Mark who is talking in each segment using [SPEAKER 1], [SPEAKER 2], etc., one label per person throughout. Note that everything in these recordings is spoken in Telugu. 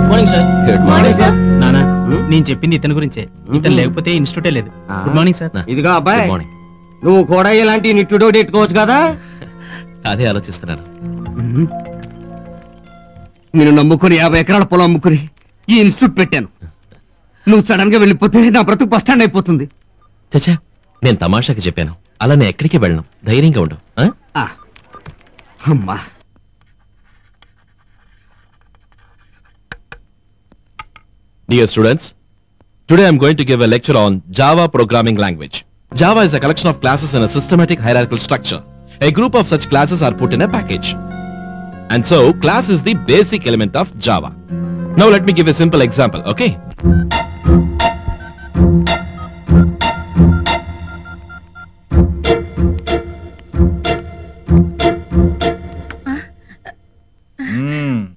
[SPEAKER 1] Morning sir.
[SPEAKER 2] Good morning sir.
[SPEAKER 1] నానా నేను చెప్పింది ఇతని గురించే. ఇతను లేకపోతే ఇన్స్టిట్యూటే లేదు. Good morning sir.
[SPEAKER 3] ఇదిగో అబ్బాయి,
[SPEAKER 2] గుడ్ మార్నింగ్.
[SPEAKER 3] నువ్వు కూడా ఇలాంటి నిట్టుడో నెట్టుకోవచ్చు కదా.
[SPEAKER 2] అదే ఆలోచిస్తున్నాను.
[SPEAKER 3] నేను నమ్ముకుని 50 ఎకరాల పొలం అమ్ముకుని ఈ ఇన్స్టిట్యూట్ పెట్టాను. నువ్వు సడన్ గా వెళ్ళిపోతే నా బ్రతుకు బస్ స్టాండ్ అయిపోతుంది.
[SPEAKER 2] చచ్చా, నేను తమాషాకి చెప్పాను. అలా నేను ఎక్కడికి వెళ్ళను. ధైర్యంగా ఉండు.
[SPEAKER 3] అమ్మా,
[SPEAKER 2] Dear students, today I am going to give a lecture on Java programming language. Java is a collection of classes in a systematic hierarchical structure. A group of such classes are put in a package. And so, class is the basic element of Java. Now let me give a simple example, okay?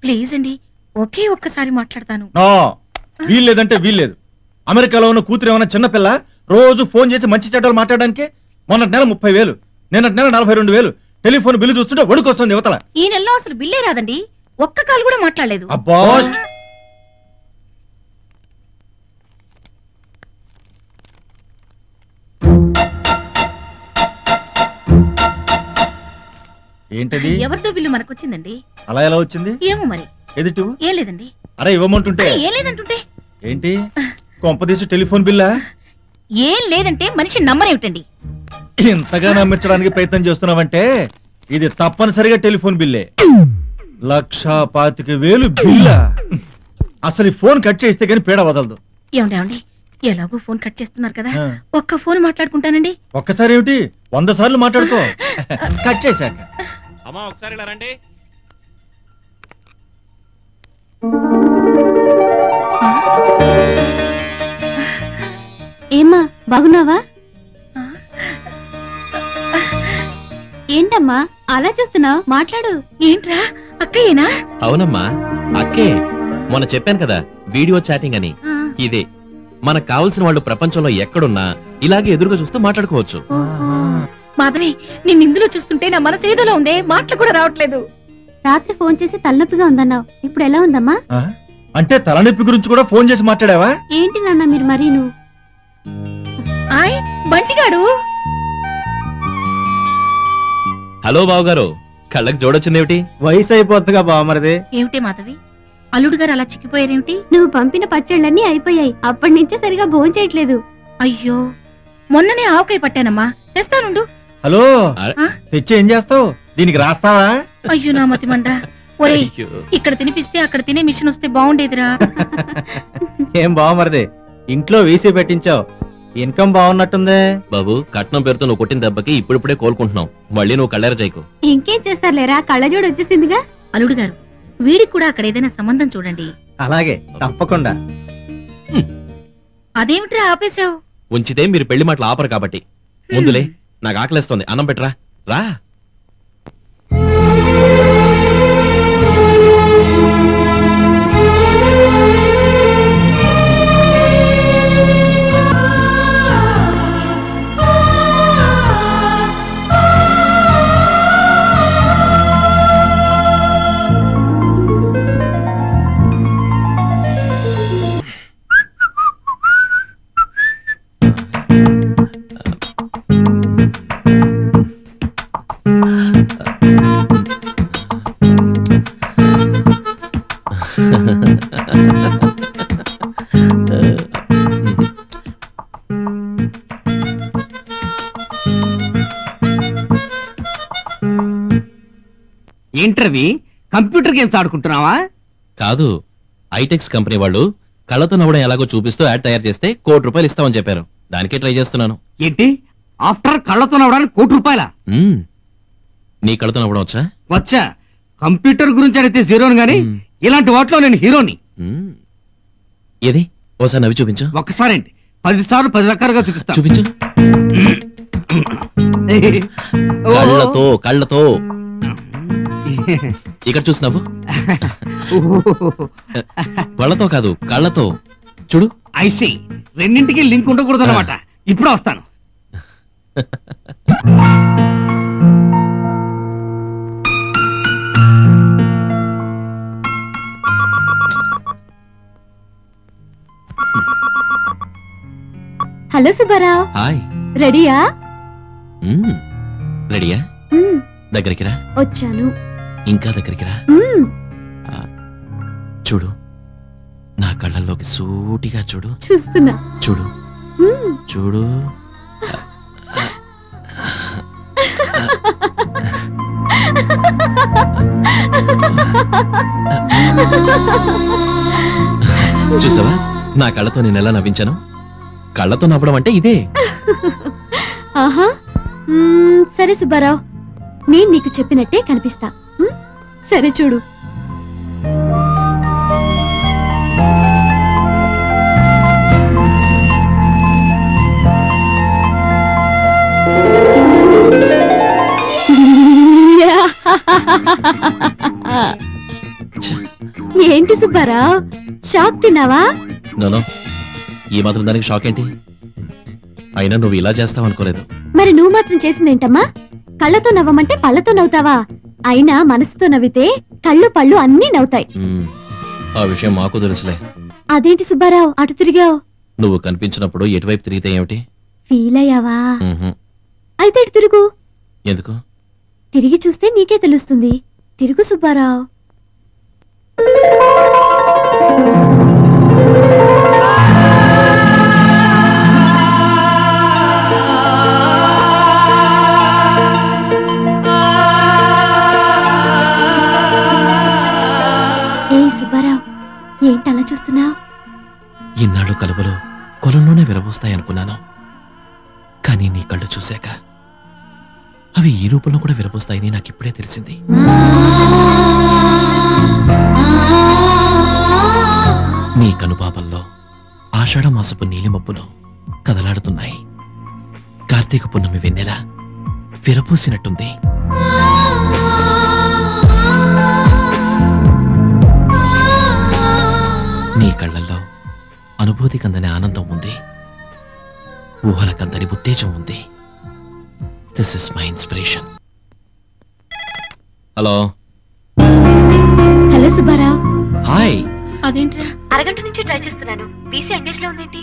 [SPEAKER 4] Please అండి, ఒకే ఒక్కసారి మాట్లాడతాను.
[SPEAKER 5] వీల్లేదంటే వీల్లేదు. అమెరికాలో ఉన్న కూతురు ఏమన్నా చిన్నపిల్ల? రోజు ఫోన్ చేసి మంచి చెడ్డలు మాట్లాడడానికి. మొన్నటి నెల 30,000, నిన్నటి నెల 42,000. టెలిఫోన్ బిల్లు చూస్తుంటే ఒడుకొస్తుంది యువతల.
[SPEAKER 4] ఈ నెలలో అసలు బిల్లే రాదండి. ఒక్క కాల్ కూడా మాట్లాడలేదు.
[SPEAKER 5] అబ్బా, ఏంటది?
[SPEAKER 4] ఎవరితో బిల్లు మనకొచ్చిందండి.
[SPEAKER 5] అలా ఎలా వచ్చింది?
[SPEAKER 4] ఏమో మరి.
[SPEAKER 5] ఎదుటి
[SPEAKER 4] ఏం లేదండి.
[SPEAKER 5] అరే ఇవ్వమంటుంటే
[SPEAKER 4] ఏం లేదంటుంటే
[SPEAKER 5] ఏంటి? కొంపదీసి టెలిఫోన్ బిల్లా?
[SPEAKER 4] ఏం లేదంటే మనిషి నమ్మరేమిటండి?
[SPEAKER 5] ఇంతగా నమ్మించడానికి ప్రయత్నం చేస్తున్నావంటే ఇది తప్పనిసరిగా టెలిఫోన్ బిల్లే. 1,25,000 బిల్లా? అసలు ఈ ఫోన్ కట్ చేస్తే గానీ పీడ వదలదు.
[SPEAKER 4] ఏమండి, ఎలాగో ఫోన్ కట్ చేస్తున్నారు కదా, ఒక్క ఫోన్ మాట్లాడుకుంటానండి.
[SPEAKER 5] ఒక్కసారి ఏమిటి, 100 సార్లు మాట్లాడుకో. కట్ చేశాక
[SPEAKER 2] అమ్మా ఒకసారి ఇలా రండి.
[SPEAKER 6] ఏమ్మా, బాగున్నావా? ఏంటమ్మా అలా చూస్తున్నావు? మాట్లాడు.
[SPEAKER 4] ఏంట్రా, అక్కయేనా?
[SPEAKER 2] అవునమ్మా, అక్కే. మొన్న చెప్పాను కదా వీడియో చాటింగ్ అని. ఇదే మనకు కావలసిన వాళ్ళు ప్రపంచంలో ఎక్కడున్నా ఇలాగే ఎదురుగా చూస్తూ మాట్లాడుకోవచ్చు.
[SPEAKER 4] మాధవి, నిన్ను ఇందులో చూస్తుంటే నా మనసు ఏదోలా ఉందే, మాటలు కూడా రావట్లేదు.
[SPEAKER 6] రాత్రి ఫోన్ చేసి తలనొప్పిగా ఉందన్నావు, ఇప్పుడు ఎలా ఉందమ్మా?
[SPEAKER 5] అంటే తలనొప్పి గురించి కూడా ఫోన్ చేసి మాట్లాడావా?
[SPEAKER 6] ఏంటి నాన్న మీరు మరీను?
[SPEAKER 4] ఆయ్ బంటిగాడు.
[SPEAKER 2] హలో బావగారు, కళ్ళకి జోడొచ్చిందేమిటి?
[SPEAKER 5] వయసు అయిపోతుందిగా బావమరిది.
[SPEAKER 4] ఏమిటి మాధవి, అల్లుడు గారు అలా చిక్కిపోయారేమిటి?
[SPEAKER 6] నువ్వు పంపిన పచ్చళ్ళన్నీ అయిపోయాయి. అప్పటి నుంచే సరిగా భోజనం చేయట్లేదు.
[SPEAKER 4] అయ్యో, మొన్ననే ఆవకాయ పట్టానమ్మా, తెస్తానుండు.
[SPEAKER 5] హలో, తెచ్చి ఏం చేస్తావు? దీనికి రాస్తావా?
[SPEAKER 4] అయ్యో నా మతి మండ. ఒరే, ఇక్కడ తినిపిస్తే అక్కడ తినే మిషన్ వస్తే బాగుండేదిరా.
[SPEAKER 5] ఏం బావమరిది, ఇంట్లో వీసీ పెట్టించావు, ఇన్కమ్ బాగున్నట్టుందే.
[SPEAKER 2] బాబు, కట్నం పేరుతో నువ్వు కొట్టిన దెబ్బకి ఇప్పుడిప్పుడే కోలుకుంటున్నావు. మళ్ళీ నువ్వు కళ్ళేర చేయకు.
[SPEAKER 6] ఇంకేం చేస్తారులేరా, కళ్ళజోడు వచ్చేసిందిగా.
[SPEAKER 4] అల్లుడు గారు, వీడికి కూడా అక్కడ ఏదైనా సంబంధం చూడండి.
[SPEAKER 5] అలాగే, తప్పకుండా.
[SPEAKER 4] అదేమిట్రా ఆపేశావు?
[SPEAKER 2] ఉంచితే మీరు పెళ్లి మాటలు ఆపరు కాబట్టి. ముందులే, నాకు ఆకలేస్తోంది, అన్నం పెట్టరా. రా.
[SPEAKER 3] ఏంటవి, కంప్యూటర్ గేమ్స్ ఆడుకుంటున్నావా?
[SPEAKER 2] కాదు, ఐటెక్స్ కంపెనీ వాళ్ళు కళ్ళతో నవ్వడం ఎలాగో చూపిస్తూ యాడ్ తయారు చేస్తే ₹1,00,00,000 ఇస్తామని చెప్పారు. దానికే ట్రై చేస్తున్నాను.
[SPEAKER 3] ఏంటి, ఆఫ్టర్ కళ్ళతో నవ్వడానికి ₹1,00,00,000?
[SPEAKER 2] నీ కళ్ళతో నవ్వడం వచ్చా?
[SPEAKER 3] వచ్చా. కంప్యూటర్ గురించి అడిగితే జీరోని గానీ ఇలాంటి వాటిలో నేను హీరోని.
[SPEAKER 2] ఏది, ఓసారి నవ్వి చూపించు.
[SPEAKER 3] ఒక్కసారేంటి, 10 సార్లు 10 రకాలుగా చూపిస్తా.
[SPEAKER 2] చూపించు. కళ్ళతో కళ్ళతో. ఇక్కడ చూసినావు? కళ్ళతో కాదు, కళ్ళతో చూడు.
[SPEAKER 3] ఐసీ, రెండింటికి లింక్ ఉండకూడదు అన్నమాట. ఇప్పుడు వస్తాను.
[SPEAKER 6] Hello Subbarao,
[SPEAKER 2] hi.
[SPEAKER 6] రెడీయా?
[SPEAKER 2] రెడీయా?
[SPEAKER 6] మ్మ్,
[SPEAKER 2] దగ్గరికి రా.
[SPEAKER 6] వచ్చాను.
[SPEAKER 2] ఇంకా దగ్గరికి రా.
[SPEAKER 6] మ్మ్,
[SPEAKER 2] చూడు, నా కళ్ళల్లోకి సూటిగా చూడు.
[SPEAKER 6] చూస్తున్నా.
[SPEAKER 2] చూడు
[SPEAKER 6] మ్మ్.
[SPEAKER 2] చూడు. చూసావా నా కళ్ళతో నేను ఎలా నవ్వించాను? కళ్ళతో నవ్వడం అంటే ఇదే.
[SPEAKER 6] ఆహా. సరే సుబ్బారావు, నేను నీకు చెప్పినట్టే కనిపిస్తా. సరే చూడు. ఏంటి సుబ్బారావు, షాక్ తిన్నావా?
[SPEAKER 2] నో, ఈ మాత్రం దానికి షాక్ ఏంటి? అయినా నువ్వు ఇలా చేస్తావు అనుకోలేదు.
[SPEAKER 6] మరి నువ్వు మాత్రం చేసిందేంటమ్మా? కళ్ళతో నవ్వమంటే పళ్ళతో నవ్వుతావా? అయినా మనసుతో నవ్వితే కళ్ళు పళ్ళు అన్నీ నవ్వుతాయి.
[SPEAKER 2] ఆ విషయం మాకు తెలుసులే.
[SPEAKER 6] అదేంటి సుబ్బారావు అటు తిరిగావు?
[SPEAKER 2] నువ్వు కనిపించినప్పుడు ఎటువైపు తిరిగితే ఏమిటి?
[SPEAKER 6] ఫీల్ అయ్యావా?
[SPEAKER 2] మ్మ్హ్మ్.
[SPEAKER 6] అయితే ఇటు తిరుగు.
[SPEAKER 2] ఎందుకు?
[SPEAKER 6] తిరిగి చూస్తే నీకే తెలుస్తుంది. తిరుగు సుబ్బారావు. సుబ్బారావు, ఏంటలా చూస్తున్నావు?
[SPEAKER 2] ఇన్నాళ్ళు కలువలు కొలంలోనే విరబోస్తాయనుకున్నాను, కానీ నీ కళ్ళు చూశాక అవి ఈ రూపంలో కూడా విరబోస్తాయని నాకిప్పుడే తెలిసింది. నీ కనుపాపల్లో ఆషాఢ మాసపు నీలిమబ్బులు కదలాడుతున్నాయి. కార్తీక పున్నమి వెన్నెల విరపూసినట్టుంది. నీ కళ్ళల్లో అనుభూతి కందని ఆనందం ఉంది, ఊహల కందని ఉత్తేజం ఉంది. This is my inspiration. Hello.
[SPEAKER 6] Hello Subbarao.
[SPEAKER 2] Hi.
[SPEAKER 4] అదేంట్రా?
[SPEAKER 6] అరగంట నుంచి ట్రై చేస్తున్నాను. వీసీ ఎంగేజ్ లో ఉందేంటి?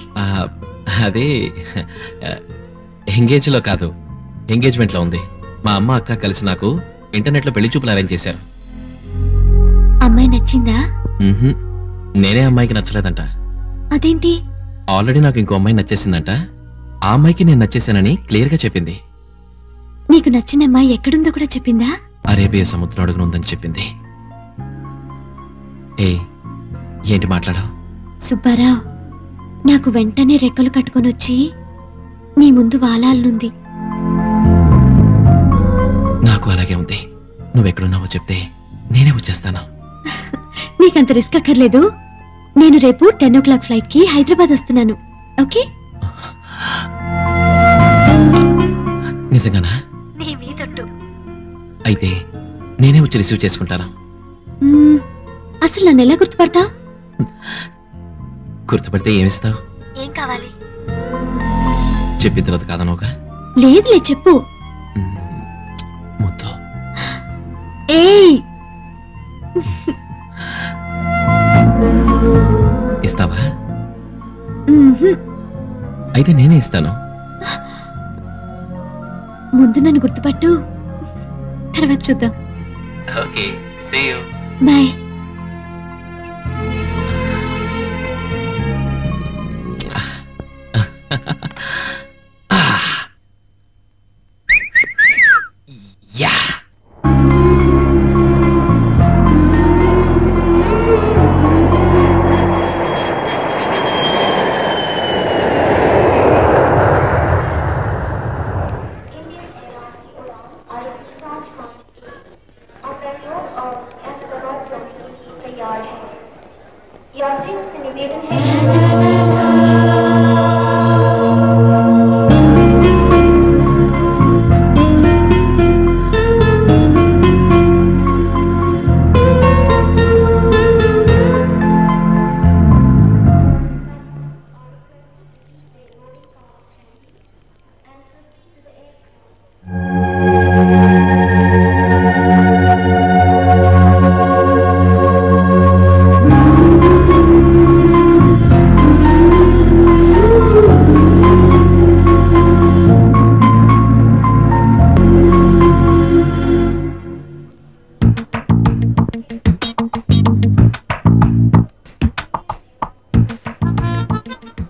[SPEAKER 2] అదే ఎంగేజ్ లో కాదు, ఎంగేజ్మెంట్ లో ఉంది. మా అమ్మ అక్క కలిసి నాకు ఇంటర్నెట్ లో పెళ్లి చూపులు అరేంజ్ చేశారు.
[SPEAKER 6] అమ్మాయి నచ్చిందా?
[SPEAKER 2] నేనే అమ్మాయికి నచ్చలేదంట.
[SPEAKER 6] అదేంటి?
[SPEAKER 2] ఆల్రెడీ నాకు ఇంకో అమ్మాయి నచ్చేసిందంట. ఆ అమ్మాయికి నేను నచ్చేసానని క్లియర్ గా చెప్పింది.
[SPEAKER 6] నీకు నచ్చిన అమ్మాయి ఎక్కడుందో కూడా చెప్పిందా?
[SPEAKER 2] అరేబియా సముద్రం అడుగున ఉందని చెప్పింది. ఏంటి మాట్లాడావు?
[SPEAKER 6] సుబ్బారావు, నాకు వెంటనే రెక్కలు కట్టుకొని వచ్చి నీ ముందు వాలాలనుంది.
[SPEAKER 2] నాకు అలాగే ఉంది. నువ్వెక్కడున్నావో చెప్తే నేనే వచ్చేస్తాను.
[SPEAKER 6] నీకంత రిస్క్ అక్కర్లేదు. నేను రేపు 10 o'clock ఫ్లైట్ కి హైదరాబాద్ వస్తున్నాను. ఓకే?
[SPEAKER 2] నిజంగానా? అయితే నేనే వచ్చి రిసీవ్ చేసుకుంటాను.
[SPEAKER 6] అసలు నన్ను ఎలా గుర్తుపడతా?
[SPEAKER 2] గుర్తుపడితే ఏమిస్తావు?
[SPEAKER 6] ఏం కావాలి?
[SPEAKER 2] చెప్పిన తర్వాత కాదనోగా?
[SPEAKER 6] లేదులే, చెప్పు.
[SPEAKER 2] ముద్దు.
[SPEAKER 6] ఏయ్,
[SPEAKER 2] ఇస్తావా? అయితే నేనే ఇస్తాను.
[SPEAKER 6] ముందు నన్ను గుర్తుపట్టు, తర్వాత చూద్దాం.
[SPEAKER 2] Okay, see you.
[SPEAKER 6] Bye.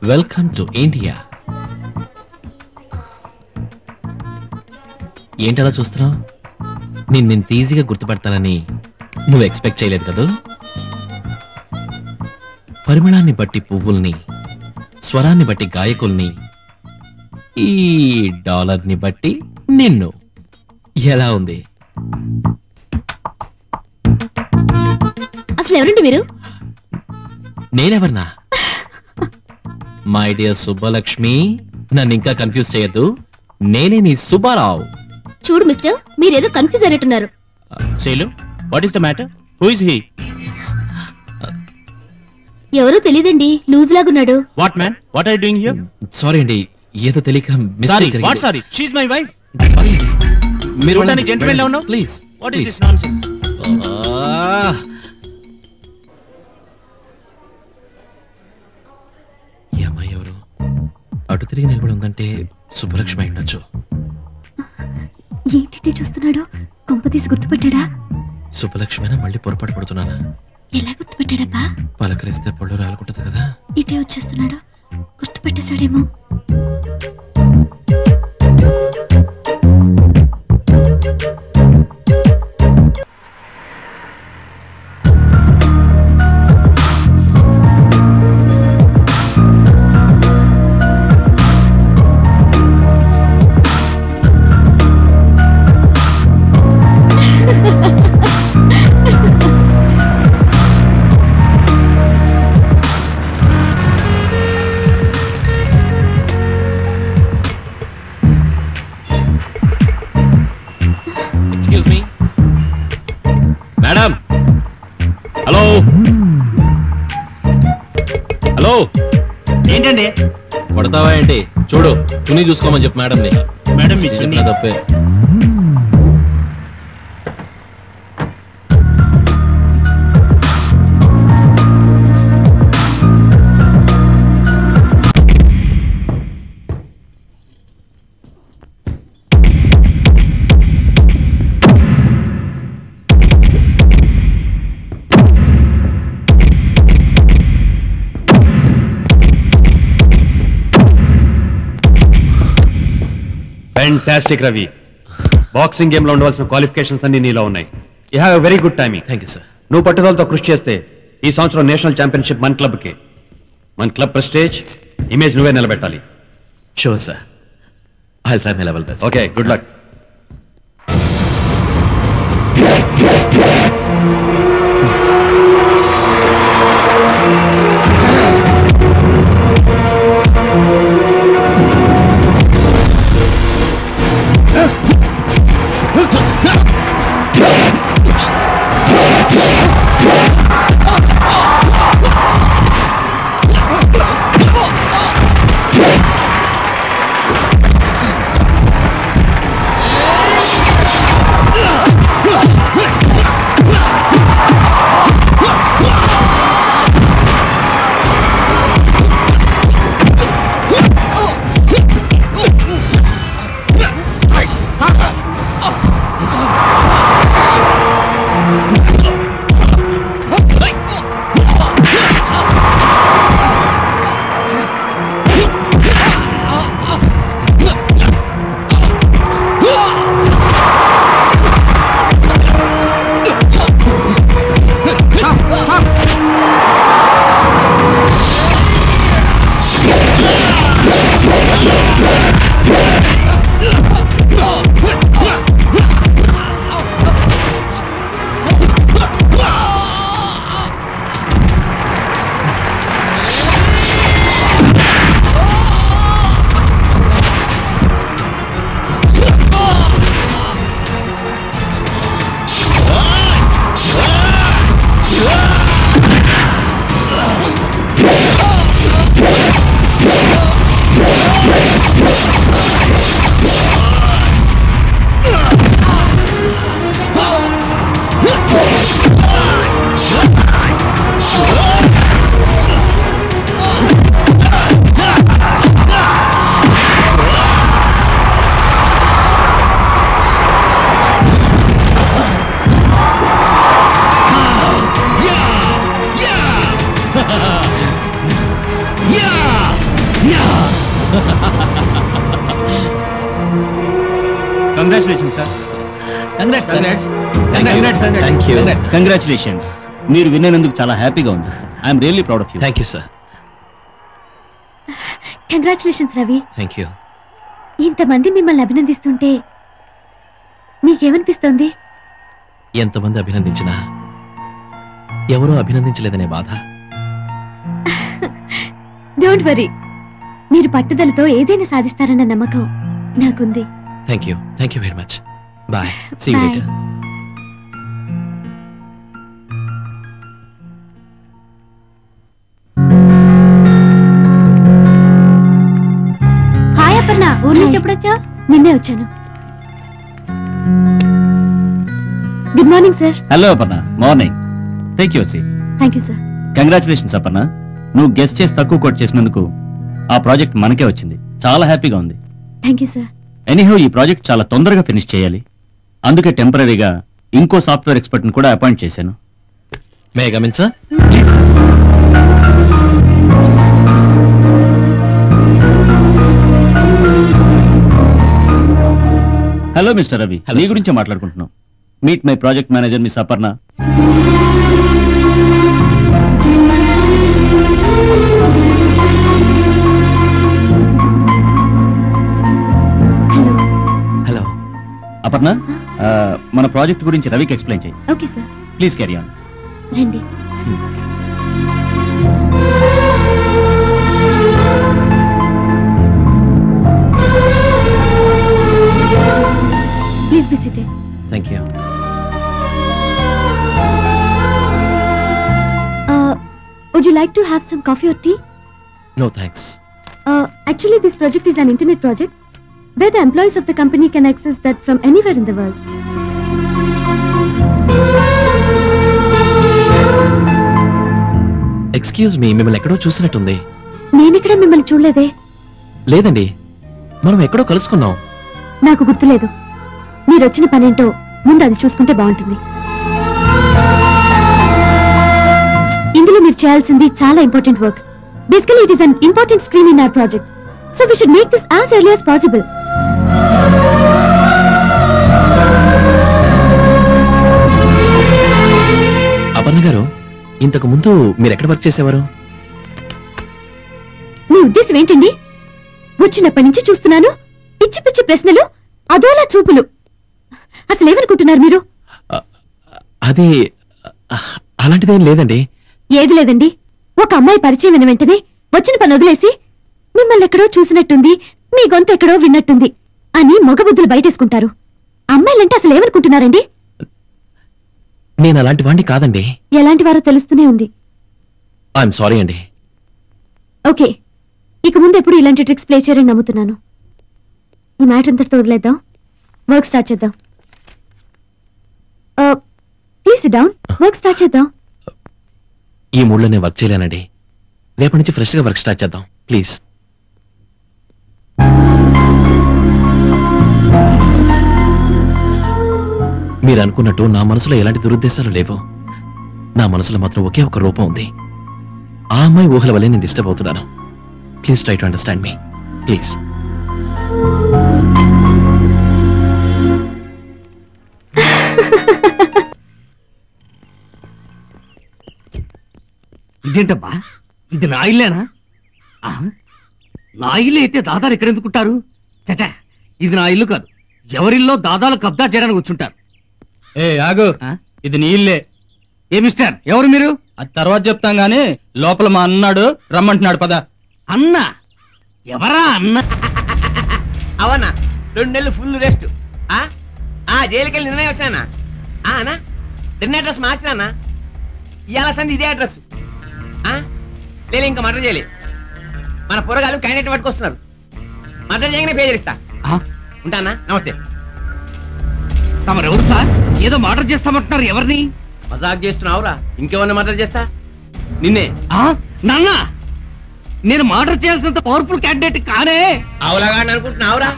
[SPEAKER 2] Welcome to India. ఏంటలా చూస్తున్నావు? నేను ఈజీగా గుర్తుపడతానని నువ్వు ఎక్స్పెక్ట్ చేయలేదు కదూ. పరిమళాన్ని బట్టి పువ్వుల్ని, స్వరాన్ని బట్టి గాయకుల్ని, ఈ డాలర్ని బట్టి నిన్ను. ఎలా ఉంది?
[SPEAKER 6] అసలు ఎవరండి మీరు?
[SPEAKER 2] నేనెవర్నా? మై డియర్ సుబ్బలక్ష్మి, నన్ను ఇంకా కన్ఫ్యూజ్ చేయొద్దు. నేనే నీ సుబ్బారావు.
[SPEAKER 6] చూడు మిస్టర్, మీరేదో కన్ఫ్యూజ్ అయినట్టున్నారు.
[SPEAKER 1] Shailu, what is the matter? Who is he?
[SPEAKER 6] ఎవరో తెలియదండి, లూజ్ లాగున్నాడు.
[SPEAKER 1] What man? What are you doing here?
[SPEAKER 2] Sorry అండి, ఏదో తెలియక
[SPEAKER 1] sorry, what sorry? She is my wife.
[SPEAKER 2] మీరు
[SPEAKER 1] చూడడానికి gentleman లా ఉన్నావు?
[SPEAKER 2] Please.
[SPEAKER 1] What is this nonsense?
[SPEAKER 2] ఈ అమ్మాయి ఎవరు? అటు తిరిగి నిలబడి ఉందంటే సుబ్బలక్ష్మి అయి ఉండొచ్చు.
[SPEAKER 6] ఏంటి చూస్తున్నాడు? కొంపతీసి గుర్తుపెట్టాడా?
[SPEAKER 2] సుబ్బలక్ష్మినా మళ్ళీ పొరపాటు పడుతున్నానా?
[SPEAKER 6] ఎలా గుర్తుపెట్టాడబ్బా?
[SPEAKER 2] పలకరిస్తే పళ్ళు రాలుకుంటది కదా.
[SPEAKER 6] ఇటే వచ్చేస్తున్నాడు, గుర్తుపెట్టేశాడేమో.
[SPEAKER 2] Excuse me madam. Hello hello,
[SPEAKER 1] ఏంటండి
[SPEAKER 2] కొడతావా ఏంటి? చూడు, తుని చూసుకోమని చెప్పు మేడం ని.
[SPEAKER 1] మేడం, మీ
[SPEAKER 2] ఇది
[SPEAKER 1] చున్నీ.
[SPEAKER 2] నా తప్పే.
[SPEAKER 7] ఫ్యాంటాస్టిక్ రవి. బాక్సింగ్ గేమ్ లో ఉండవలసిన క్వాలిఫికేషన్స్ అన్ని నీలో ఉన్నాయి. You have a very good timing.
[SPEAKER 2] Thank you sir.
[SPEAKER 7] నువ్వు పట్టుదలతో కృషి చేస్తే ఈ సంవత్సరం నేషనల్ ఛాంపియన్షిప్ మన క్లబ్ కి. మన క్లబ్ ప్రెస్టేజ్, ఇమేజ్ నువ్వే నిలబెట్టాలి.
[SPEAKER 2] Sure sir, I will try my level best.
[SPEAKER 7] Okay, good luck.
[SPEAKER 3] Congratulation sir.
[SPEAKER 8] Congratulations. మీరు విన్నందుకు చాలా హ్యాపీగా ఉంది. I'm really proud of you.
[SPEAKER 2] Thank you sir.
[SPEAKER 6] Congratulations Ravi.
[SPEAKER 2] Thank you.
[SPEAKER 6] ఇంతమంది మిమ్మల్ని అభినందిస్తుంటే మీకేమనిపిస్తోంది?
[SPEAKER 2] ఎంతమంది అభినందించినా ఎవరూ అభినందించలేదనే బాధ.
[SPEAKER 6] డోంట్ వరీ, మీరు పట్టుదలతో ఏదైనా సాధిస్తారన్న నమ్మకం నాకుంది.
[SPEAKER 2] Thank you very much. Bye. See you
[SPEAKER 6] Bye.
[SPEAKER 2] Later.
[SPEAKER 6] Hi Aparna, ఊరు నుంచి ఎప్పుడొచ్చా? నిన్నే వచ్చాను. Good morning sir.
[SPEAKER 8] Hello Aparna. Morning. Take your seat.
[SPEAKER 6] Thank you sir.
[SPEAKER 8] Congratulations Aparna. నువ్వు గెస్ట్ చేసి తక్కువ కోట్ చేసినందుకు ఆ ప్రాజెక్ట్ మనకే వచ్చింది. చాలా హ్యాపీగా ఉంది.
[SPEAKER 6] Thank you sir.
[SPEAKER 8] ఎనీహౌ ఈ ప్రాజెక్ట్ చాలా తొందరగా ఫినిష్ చేయాలి. అందుకే టెంపరీగా ఇంకో సాఫ్ట్వేర్ ఎక్స్పర్ట్ ని కూడా అపాయింట్ చేశాను.
[SPEAKER 2] May I come in sir?
[SPEAKER 8] Hello mister Ravi.
[SPEAKER 2] Hello,
[SPEAKER 8] నీ
[SPEAKER 2] sir.
[SPEAKER 8] గురించి మాట్లాడుకుంటున్నాం. Meet my project manager miss Aparna.
[SPEAKER 6] Hello.
[SPEAKER 2] Hello.
[SPEAKER 8] Aparna, మన ప్రాజెక్ట్ గురించి రవికి ఎక్స్ప్లెయిన్ చేయి.
[SPEAKER 6] Okay sir.
[SPEAKER 8] Please carry on.
[SPEAKER 6] రండి. Please be seated.
[SPEAKER 2] Thank you.
[SPEAKER 6] Would you like to have some coffee or tea?
[SPEAKER 2] No thanks.
[SPEAKER 6] Actually, this project is an internet project where the employees of the company can access that from anywhere in the world.
[SPEAKER 2] Excuse me, మిమ్మల్ని ఎక్కడో చూసినట్టుంది.
[SPEAKER 6] నేనెక్కడ మిమ్మల్ని చూడలేదే.
[SPEAKER 2] లేదండి, మనం ఎక్కడో కలుసుకున్నాం.
[SPEAKER 6] నాకు గుర్తులేదు. మీరు వచ్చిన పనేంటో ముందు అది చూసుకుంటే బాగుంటుంది. ఇందులో మీరు చేయాల్సింది చాలా important work. Basically it is an important screen in our project. So we should make this as early as possible.
[SPEAKER 2] Aparna గారు, ఇంతకు ముందు మీరు ఎక్కడ వర్క్ చేసేవారు?
[SPEAKER 6] మీ ఉద్దేశం ఏంటండి? వచ్చినప్పటి నుంచి చూస్తున్నాను పిచ్చి పిచ్చి ప్రశ్నలు, అదోలా చూపులు. అసలు ఏమనుకుంటున్నారు మీరు?
[SPEAKER 2] అది అలాంటిదేం లేదండి.
[SPEAKER 6] ఏది లేదండి. ఒక అమ్మాయి పరిచయం అయిన వెంటనే వచ్చిన పని వదిలేసి మిమ్మల్ని ఎక్కడో చూసినట్టుంది, మీ గొంతు ఎక్కడో విన్నట్టుంది అని మగబుద్ధులు బయటేసుకుంటారు. అమ్మాయిలంటే అసలు ఏమనుకుంటున్నారండి?
[SPEAKER 2] నేను అలాంటి వాడిని కాదండి.
[SPEAKER 6] ఎలాంటి వారో తెలుస్తూనే ఉంది.
[SPEAKER 2] ఐఎమ్ సారీ అండి.
[SPEAKER 6] ఓకే, ఇక ముందు ఎప్పుడు ఇలాంటి ట్రిక్స్ ప్లే చేయరని నమ్ముతున్నాను. ఈ మ్యాటర్ అంతటితో వదిలేద్దాం, వర్క్ స్టార్ట్ చేద్దాం. Please SIT down. Work start చేద్దాం.
[SPEAKER 2] ఈ మూడ్లో నేను వర్క్ చేయలేనండి. రేపటి నుంచి ఫ్రెష్ గా వర్క్ స్టార్ట్ చేద్దాం ప్లీజ్. మీరు అనుకున్నట్టు నా మనసులో ఎలాంటి దురుద్దేశాలు లేవు. నా మనసులో మాత్రం ఒకే ఒక రూపం ఉంది. ఆ అమ్మాయి ఊహల వల్లే నేను డిస్టర్బ్ అవుతున్నాను. Please try to understand me please.
[SPEAKER 3] ఇదేంటబ్బా, ఇది నా ఇల్లేనా? నా ఇల్లు అయితే దాదాలు ఎక్కడ ఎందుకుంటారు? చచా, ఇది నా ఇల్లు కాదు. ఎవరిల్లో దాదాలు కబ్జా చేయడానికి వచ్చుంటారు.
[SPEAKER 1] ఏ ఆగు, ఇది నీ ఇల్లే.
[SPEAKER 3] ఏ మిస్టర్, ఎవరు మీరు?
[SPEAKER 1] అది తర్వాత చెప్తాం గానీ లోపల మా అన్నాడు, రమ్మంటున్నాడు. పద.
[SPEAKER 3] అన్న? ఎవరా అన్న?
[SPEAKER 9] అవన్నా 2 నెలలు ఫుల్ రెస్ట్. జైలుకెళ్ళి నిన్నే వచ్చానా? అన్నా నిన్న అడ్రస్ మార్చినా? ఇవాళ సంది ఇదే అడ్రస్. లేదు ఇంకా మర్డర్ చేయలే. మన పొరగాలు క్యాండిడేట్ పట్టుకొస్తున్నారు. మర్డర్ చేయగానే పే చేస్తా. ఉంటానా? నమస్తే.
[SPEAKER 3] తమరెవరు సార్? ఏదో మర్డర్ చేస్తామంటున్నారు. ఎవరిని?
[SPEAKER 9] మజాక్ చేస్తున్నావురా? ఇంకేమన్నా మర్డర్ చేస్తా? నిన్నే.
[SPEAKER 3] నాన్న, నేను మర్డర్ చేయాల్సినంత పవర్ఫుల్ క్యాండిడేట్ కానే.
[SPEAKER 9] అవలాగా అనుకుంటున్నావురా?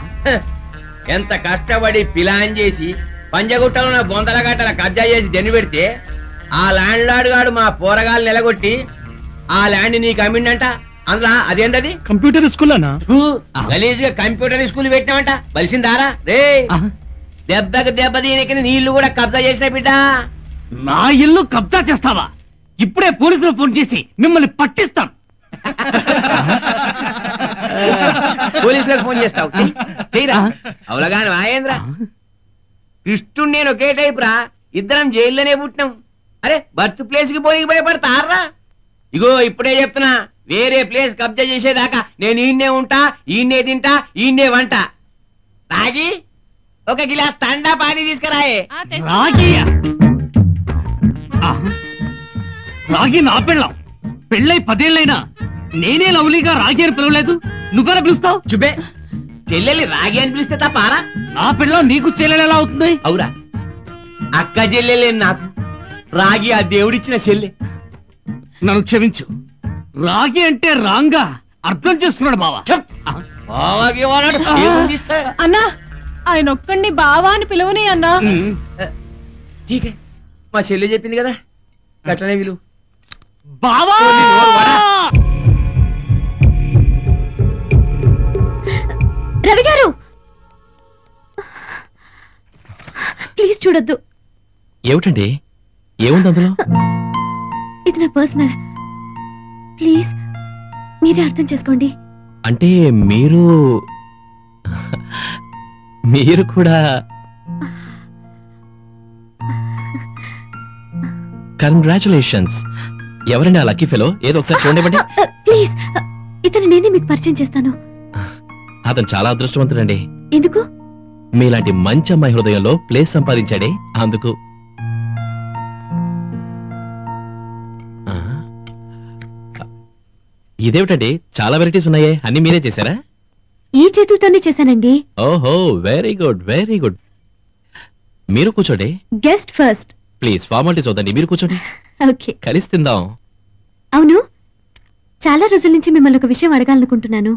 [SPEAKER 9] ఎంత కష్టపడి ప్లాన్ చేసి పంజగుట్టలో నా బొందల గట్టల కబ్జా చేసి దెన్ను పెడితే ఆ ల్యాండ్ లార్డ్ గాడు మా పోరగాళ్ళు నిలగొట్టి ఆ ల్యాండ్ నీకు అమ్మిండంట. అందులో అదేంటది
[SPEAKER 1] కంప్యూటర్ స్కూల్ అన్నా
[SPEAKER 9] గలీజ్ గా కంప్యూటర్ స్కూల్ పెట్టినామంట బలిసిందారా రే దెబ్బకి దెబ్బ దీనికి నీళ్లు కూడా కబ్జా చేసిన బిడ్డ.
[SPEAKER 3] నా ఇల్లు కబ్జా చేస్తావా? ఇప్పుడే పోలీసులు ఫోన్ చేసి మిమ్మల్ని పట్టిస్తాను.
[SPEAKER 9] పోలీసులకు ఫోన్ చేస్తావు చెయ్యరా అవలగాని మహేంద్ర కృష్ణుడు నేను ఒకే టైప్ రా, ఇద్దరం జైల్లోనే పుట్టినాం. అరే బర్త్ ప్లేస్ కి పోయి భయపడతారా? ఇగో ఇప్పుడే చెప్తున్నా, వేరే ప్లేస్ కబ్జా చేసేదాకా నేను ఈయన్నే ఉంటా, ఈయన్నే తింటా, ఈయన్నే వంట. తాగి ఒక గిలాస్ తండా పానీ తీసుకురాయే.
[SPEAKER 3] రాగియా? రాగి నా పెళ్ళం. పెళ్ళై 10 ఏళ్ళైనా నేనే లవ్లీగా రాగి అని పిలవలేదు, నువ్వెలా పిలుస్తావు?
[SPEAKER 9] చుబే చెల్లెల్ని రాగి అని పిలిస్తే తప్పారా?
[SPEAKER 3] నా పెళ్ళం నీకు చెల్లెలు ఎలా అవుతుంది?
[SPEAKER 9] అవురా, అక్క చెల్లెలే నాకు, రాగి ఆ దేవుడిచ్చిన చెల్లె.
[SPEAKER 3] నన్ను క్షమించు, రాగి అంటే రాంగా అర్థం చేసుకున్నాడు బావా.
[SPEAKER 4] అన్నా ఆయన ఒక్కడిని బావా అని పిలవని అన్నా.
[SPEAKER 9] ఠీకే, మా చెల్లె చెప్పింది కదా గట్లనే విలువ.
[SPEAKER 3] బావా
[SPEAKER 6] రవి గారు ప్లీజ్ చూడొద్దు.
[SPEAKER 2] ఏమిటండి, ఏముంది అందులో?
[SPEAKER 6] ఇది నా పర్సనల్, ప్లీజ్ మీరే అర్థం చేసుకోండి.
[SPEAKER 2] అంటే మీరు కూడా కంగ్రాచులేషన్స్. ఎవరండి ఆ లక్కీ ఫెలో? ఏదో ఒకసారి చూడండి.
[SPEAKER 6] ప్లీజ్ ఇతను నేనే మీకు పరిచయం చేస్తాను.
[SPEAKER 2] అతను చాలా అదృష్టవంతుడండి.
[SPEAKER 6] ఎందుకు?
[SPEAKER 2] మీలాంటి మంచి అమ్మాయి హృదయంలో ప్లేస్ సంపాదించాడే అందుకు. ఇదేమిటండి, చాలా వెరైటీస్ ఉన్నాయే, అన్ని మీరే చేశారా?
[SPEAKER 6] ఈ చేతులతోనే చేశానండి.
[SPEAKER 2] ఓహో, వెరీ గుడ్ వెరీ గుడ్. మీరు కూర్చోండి.
[SPEAKER 6] Guest first.
[SPEAKER 2] ప్లీజ్ ఫార్మాలిటీస్ వద్దండి, మీరు కూర్చోండి.
[SPEAKER 6] ఓకే.
[SPEAKER 2] కలిసి తిందాం.
[SPEAKER 6] అవును, చాలా రోజుల నుంచి మిమ్మల్ని ఒక విషయం అడగాలనుకుంటున్నాను,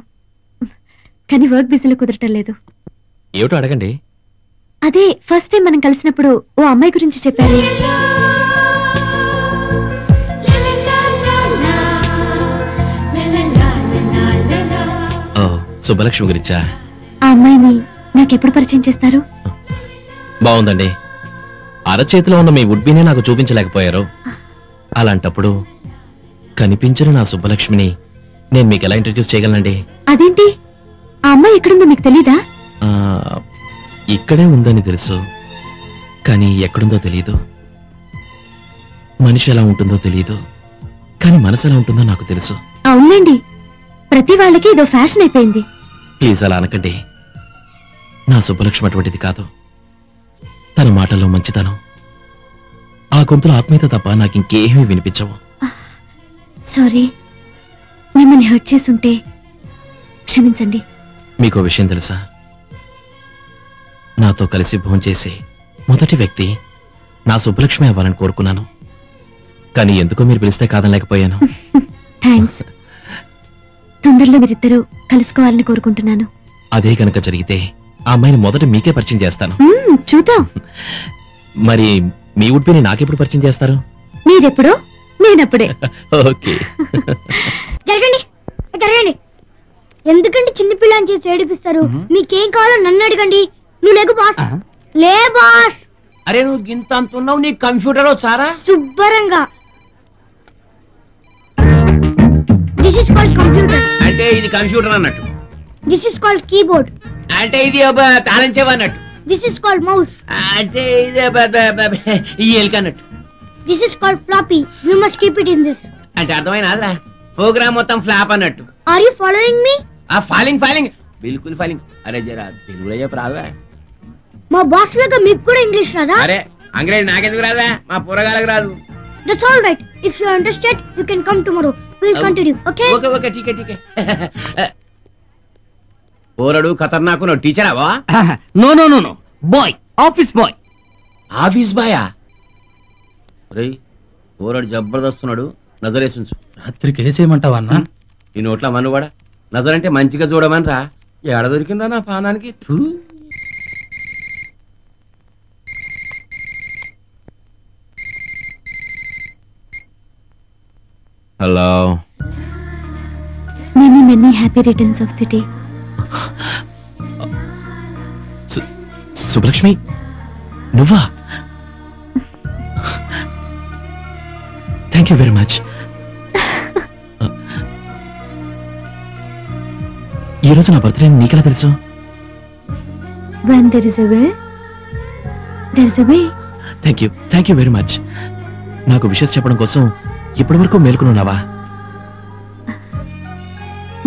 [SPEAKER 6] కానీ వర్క్ బిజీలో కుదరటం లేదు.
[SPEAKER 2] ఏమిటో అడగండి.
[SPEAKER 6] అదే ఫస్ట్ టైం మనం కలిసినప్పుడు ఓ అమ్మాయి గురించి చెప్పారు.
[SPEAKER 2] ఓ, సుబ్బలక్ష్మి గురించా?
[SPEAKER 6] ఆ అమ్మాయిని నాకెప్పుడు పరిచయం చేస్తారు?
[SPEAKER 2] బాగుందండి. అరచేతిలో ఉన్న మీ వుడ్బీనే నాకు చూపించలేకపోయారు. అలాంటప్పుడు కనిపించిన నా సుబ్బలక్ష్మిని నేను మీకు ఎలా ఇంట్రడ్యూస్ చేయగలనండి?
[SPEAKER 6] అదేంటి, ఆ అమ్మాయి ఎక్కడుందో మీకు తెలీదా?
[SPEAKER 2] ఇక్కడే ఉందని తెలుసు, కానీ ఎక్కడుందో తెలియదు. మనిషి ఎలా ఉంటుందో తెలియదు, కానీ మనసు ఎలా ఉంటుందో నాకు తెలుసు.
[SPEAKER 6] అవునండి, ప్రతి వాళ్ళకి ఇదో ఫ్యాషన్ అయిపోయింది.
[SPEAKER 2] ప్లీజ్ అలా అనకండి. నా సుబ్బలక్ష్మి అటువంటిది కాదు. తన మాటల్లో మంచితనం, ఆ గొంతులో ఆత్మీయత తప్ప నాకింకేమీ వినిపించవు.
[SPEAKER 6] సారీ, మిమ్మల్ని హర్ట్ చేసుంటే క్షమించండి.
[SPEAKER 2] మీకో విషయం తెలుసా? నాతో కలిసి భోంచేసి మొదటి వ్యక్తి నా సుబ్బలక్ష్మి అవ్వాలని కోరుకున్నాను, కానీ ఎందుకో మీరు పిలిస్తే కాదనలేకపోయాను.
[SPEAKER 6] థ్యాంక్స్. తొందరలో మీరిద్దరూ కలుసుకోవాలని కోరుకుంటున్నాను.
[SPEAKER 2] అదే గనక జరిగితే ఆ అమ్మాయిని మొదట మీకే పరిచయం చేస్తాను.
[SPEAKER 6] చూద్దాం.
[SPEAKER 2] మరి మీ ఉడ్పిని నాకెప్పుడు పరిచయం చేస్తారు?
[SPEAKER 6] మీరెప్పుడో నేనప్పుడే.
[SPEAKER 2] ఓకే.
[SPEAKER 10] జరగండి జరగండి. ఎందుకంటే చిన్నపిల్లని చేసి ఏడిపిస్తారు? మీకేం కావాలో నన్ను అడగండి. నువ్వు లేకు బాస్. లే బాస్.
[SPEAKER 9] అరే నువ్వు గింత అంటున్నావు, నీ కంప్యూటర్ వచ్చారా?
[SPEAKER 10] శుభ్రంగా. This is called computer.
[SPEAKER 9] అంటే ఇది కంప్యూటర్ అన్నట్టు.
[SPEAKER 10] This is called keyboard.
[SPEAKER 9] అంటే ఇది తాళం చెవి అన్నట్టు.
[SPEAKER 10] This is called mouse.
[SPEAKER 9] అంటే ఇది ఈ ఎలుక అన్నట్టు.
[SPEAKER 10] This is called floppy. You must keep it in this.
[SPEAKER 9] అంటే అర్థమైనా? ప్రోగ్రామ్ మొత్తం ఫ్లాప్ అన్నట్టు.
[SPEAKER 10] Are you following me?
[SPEAKER 9] Falling falling బిల్కుల్ ఫాలింగ్. అరే జరా తెలుగులో చెప్పు రాదా?
[SPEAKER 10] మా బాస్ లాగా మీకు కూడా ఇంగ్లీష్ రాదా?
[SPEAKER 9] అరే అంగ్రేజీ నాకెందుకు రాదా, మా పోరగాలకు రాదు.
[SPEAKER 10] That's all right. If you are interested you can come tomorrow. Will continue. Okay
[SPEAKER 9] okay okay ఠీకే ఠీకే. పోరడు ఖతర్నాకు నువ్వు టీచర్ అవా?
[SPEAKER 3] No no no no, boy, office boy.
[SPEAKER 9] Office బాయా? రేయ్ పోరడు జబర్దస్తున్నాడు, నజరేసుంచు.
[SPEAKER 1] రాత్రికి వేసేయమంటావా అన్న?
[SPEAKER 9] ఈ నోట్ల మనువాడా, నజరంటే మంచిగా చూడమని రా. ఏడ దొరికిందా నా పానానికి?
[SPEAKER 2] Hello.
[SPEAKER 6] Many many happy returns of the day.
[SPEAKER 2] Subbalakshmi, నువ్వా? Thank you very much. ఈ రోజు నా బర్త్డే నీకెలా తెలుసు?
[SPEAKER 6] When there is a will, there is a way.
[SPEAKER 2] Thank you very much. నాకు విషయం చెప్పడం కోసం ఇప్పటి వరకు మేలుకున్నావా?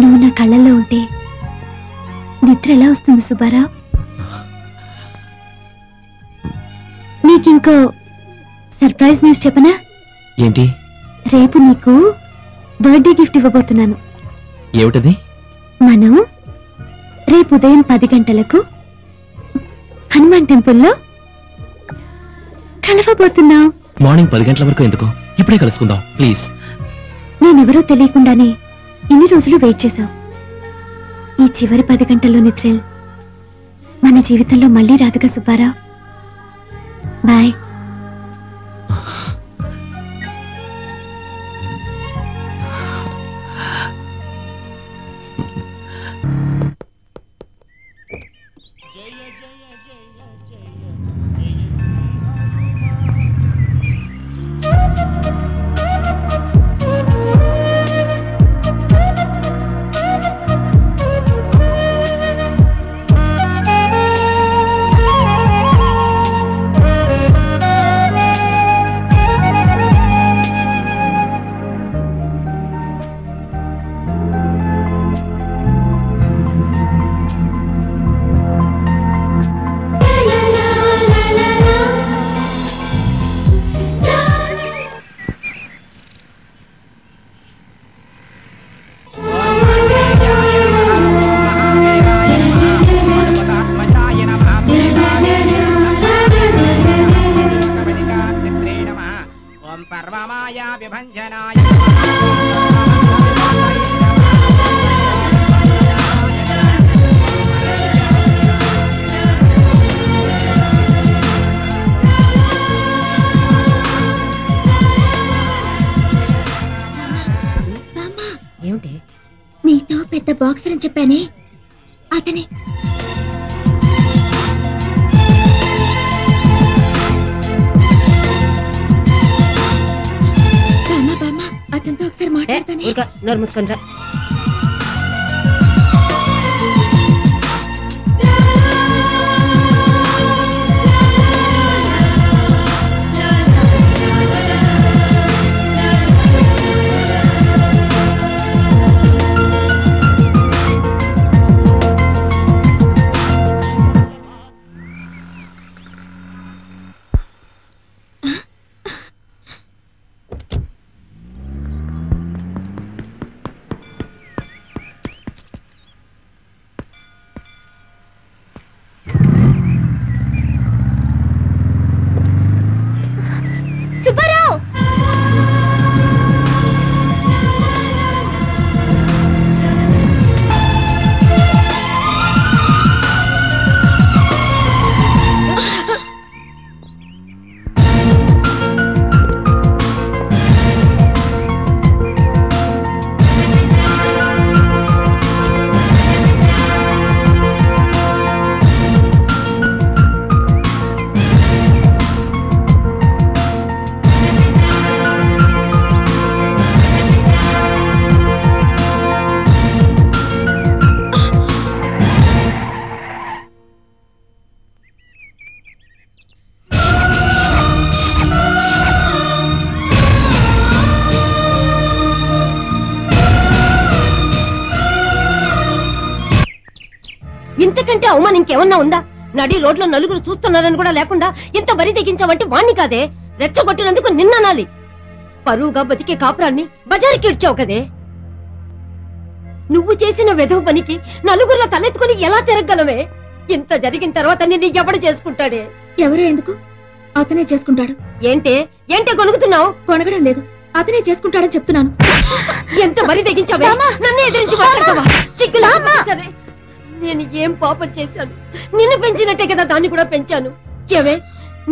[SPEAKER 6] నువ్వు నా కళ్ళల్లో ఉంటే నిద్ర ఎలా వస్తుంది సుబ్బారావు? నీకింకో సర్ప్రైజ్ న్యూస్ చెప్పనా?
[SPEAKER 2] ఏంటి?
[SPEAKER 6] రేపు నీకు బర్త్డే గిఫ్ట్ ఇవ్వబోతున్నాను.
[SPEAKER 2] ఏమిటది?
[SPEAKER 6] మనం రేపు ఉదయం 10 గంటలకు హనుమాన్ టెంపుల్లో కలవబోతున్నాం.
[SPEAKER 2] మార్నింగ్ 10 గంటల వరకు ఎందుకు? ఇప్పుడే కలుసుకుందాం ప్లీజ్.
[SPEAKER 6] నేనెవరో తెలియకుండానే ఇన్ని రోజులు వెయిట్ చేశావు. ఈ చివరి 10 గంటల్లో నిద్ర మన జీవితంలో మళ్ళీ రాదుగా సుబ్బారావు. బాయ్. నీతో పెద్ద బాక్సర్ అని చెప్పానే అతనే. అతనితో ఒకసారి మాట్లాడతానే. నోరు మూసుకొని రా.
[SPEAKER 11] ఇంతకంటే అవమానం ఇంకేమన్నా ఉందా? నడి రోడ్లో నలుగురు చూస్తున్నారని కూడా లేకుండా ఇంత బరి తెగించావంటే వాణ్ణి కాదే, రెచ్చగొట్టినందుకు నిన్ననాలి. పరువుగా బతికే కాపురాన్ని బజారుకి ఇడ్చావు కదే. నువ్వు చేసిన వెధవ పనికి నలుగురిలో తలెత్తుకుని ఎలా తిరగలవే? ఇంత జరిగిన తర్వాత నిన్ను ఎవడు చేసుకుంటాడే?
[SPEAKER 6] ఎవరో ఎందుకు, అతనే చేసుకుంటాడు.
[SPEAKER 11] ఏంటే ఏంటే గొలుగుతున్నావు?
[SPEAKER 6] కొనగడం లేదు, అతనే చేసుకుంటాడని చెప్తున్నాను.
[SPEAKER 11] ఎంత బరి తెగించావే? నన్ను ఎదిరించి మాట్లాడతావా? సిగ్గులా? సరే, నేను ఏం పాపం చేశాను? నిన్ను పెంచినట్టే కదా దాన్ని కూడా పెంచాను. ఏమే,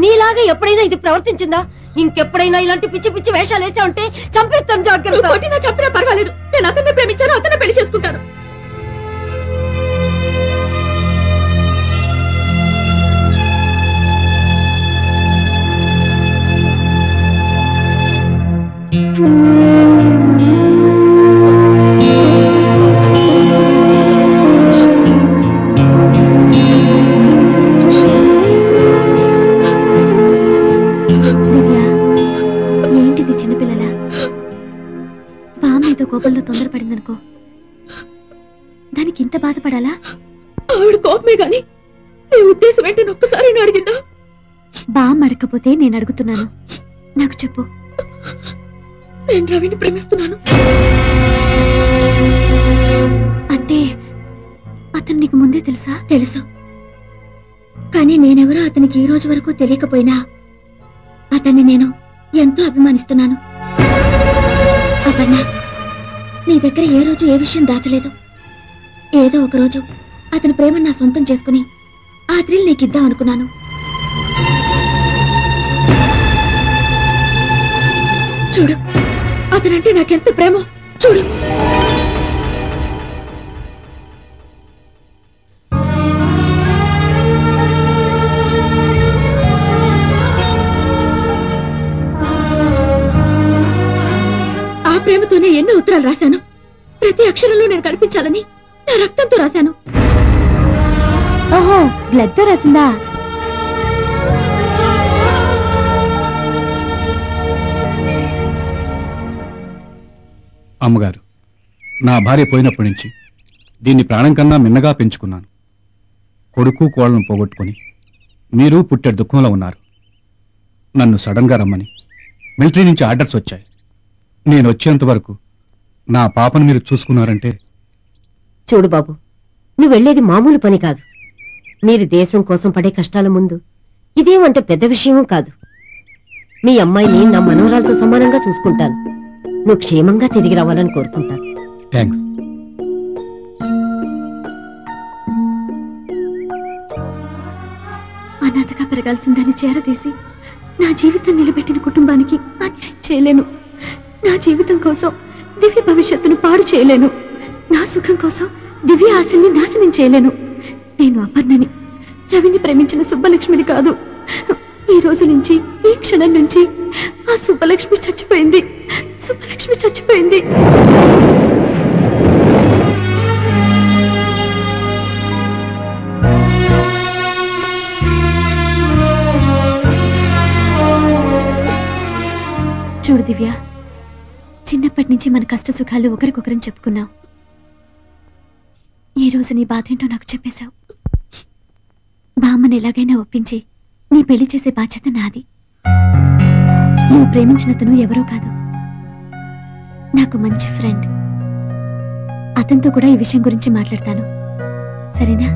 [SPEAKER 11] నీలాగా ఎప్పుడైనా ఇది ప్రవర్తించిందా? ఇంకెప్పుడైనా ఇలాంటి పిచ్చి పిచ్చి వేషాలు వేసా ఉంటే చంపేస్తాను. జాగ్రత్త.
[SPEAKER 6] చంపినా పర్వాలేదు, నేను అతన్ని ప్రేమించాను, అతన్ని
[SPEAKER 11] పెళ్లి చేసుకుంటాను.
[SPEAKER 6] ఏంటిది చిన్నపిల్లల బామ్మ ఏదో కోపంలో తొందరపడిందనుకో, దానికి ఇంత బాధపడాలా?
[SPEAKER 11] ఆవిడ కోపమే గాని నీ ఉద్దేశం ఏంటని ఒక్కసారి అడిగిందా?
[SPEAKER 6] బామ్మ అడగకపోతే నేను అడుగుతున్నాను, నాకు చెప్పు.
[SPEAKER 11] నేను రవిని ప్రేమిస్తున్నాను.
[SPEAKER 6] అంటే అతను నీకు ముందే తెలుసా?
[SPEAKER 10] తెలుసు, కానీ నేనెవరో అతనికి ఈ రోజు వరకు తెలియకపోయినా అతన్ని నేను ఎంతో అభిమానిస్తున్నాను. అపర్ణ, నీ దగ్గర ఏ రోజు ఏ విషయం దాచలేదు. ఏదో ఒక రోజు అతని ప్రేమను నా సొంతం చేసుకుని ఆ థ్రిల్ నీకిద్దాం అనుకున్నాను.
[SPEAKER 11] చూడు, అతనంటే నాకెంత ప్రేమో చూడు. ఆ ప్రేమతోనే ఎన్నో ఉత్తరాలు రాశాను. ప్రతి అక్షరంలో నేను కనిపించాలని నా రక్తంతో రాశాను.
[SPEAKER 6] ఓహో, బ్లడ్ తో రాసిందా?
[SPEAKER 12] అమ్మగారు, నా భార్య పోయినప్పటి నుంచి దీన్ని ప్రాణం కన్నా మిన్నగా పెంచుకున్నాను. కొడుకు కోళ్ళను పోగొట్టుకుని మీరు పుట్టెడు దుఃఖంలో ఉన్నారు. నన్ను సడన్గా రమ్మని మిలిటరీ నుంచి ఆర్డర్స్ వచ్చాయి. నేను వచ్చేంత వరకు నా పాపను మీరు చూసుకున్నారంటే.
[SPEAKER 11] చూడు బాబు, నువ్వు వెళ్లేది మామూలు పని కాదు. మీరు దేశం కోసం పడే కష్టాల ముందు ఇదేమంత పెద్ద విషయం కాదు. మీ అమ్మాయిని నా మనవరాలతో సమానంగా చూసుకుంటాను. నువ్వు క్షేమంగా తిరిగి రావాలని కోరుకుంటాను.
[SPEAKER 12] థ్యాంక్స్.
[SPEAKER 6] అనాథగా పెరగాల్సిన దాన్ని చేరదీసి నా జీవితం నిలబెట్టిన కుటుంబానికి అన్యాయం చేయలేను. నా జీవితం కోసం దివ్య భవిష్యత్తును పాడు చేయలేను. నా సుఖం కోసం దివ్య ఆశల్ని నాశనం చేయలేను. నేను అపర్ణని, రవిని ప్రేమించిన సుబ్బలక్ష్మిని కాదు. ఈ రోజు నుంచి, ఈ క్షణం నుంచి ఆ సుబ్బలక్ష్మి చచ్చిపోయింది. సుబ్బలక్ష్మి చచ్చిపోయింది. చూడు దివ్య, చిన్నప్పటి నుంచి మన కష్ట సుఖాలు ఒకరికొకరం చెప్పుకున్నాం. ఈ రోజు నీ బాధ ఏంటో నాకు చెప్పేశావు. బామ్మని ఎలాగైనా ఒప్పించి నీ పెళ్లి చేసే బాధ్యత నాది. నువ్వు ప్రేమించినతను ఎవరో కాదు, నాకు మంచి ఫ్రెండ్. అతనితో కూడా ఈ విషయం గురించి మాట్లాడతాను, సరేనా?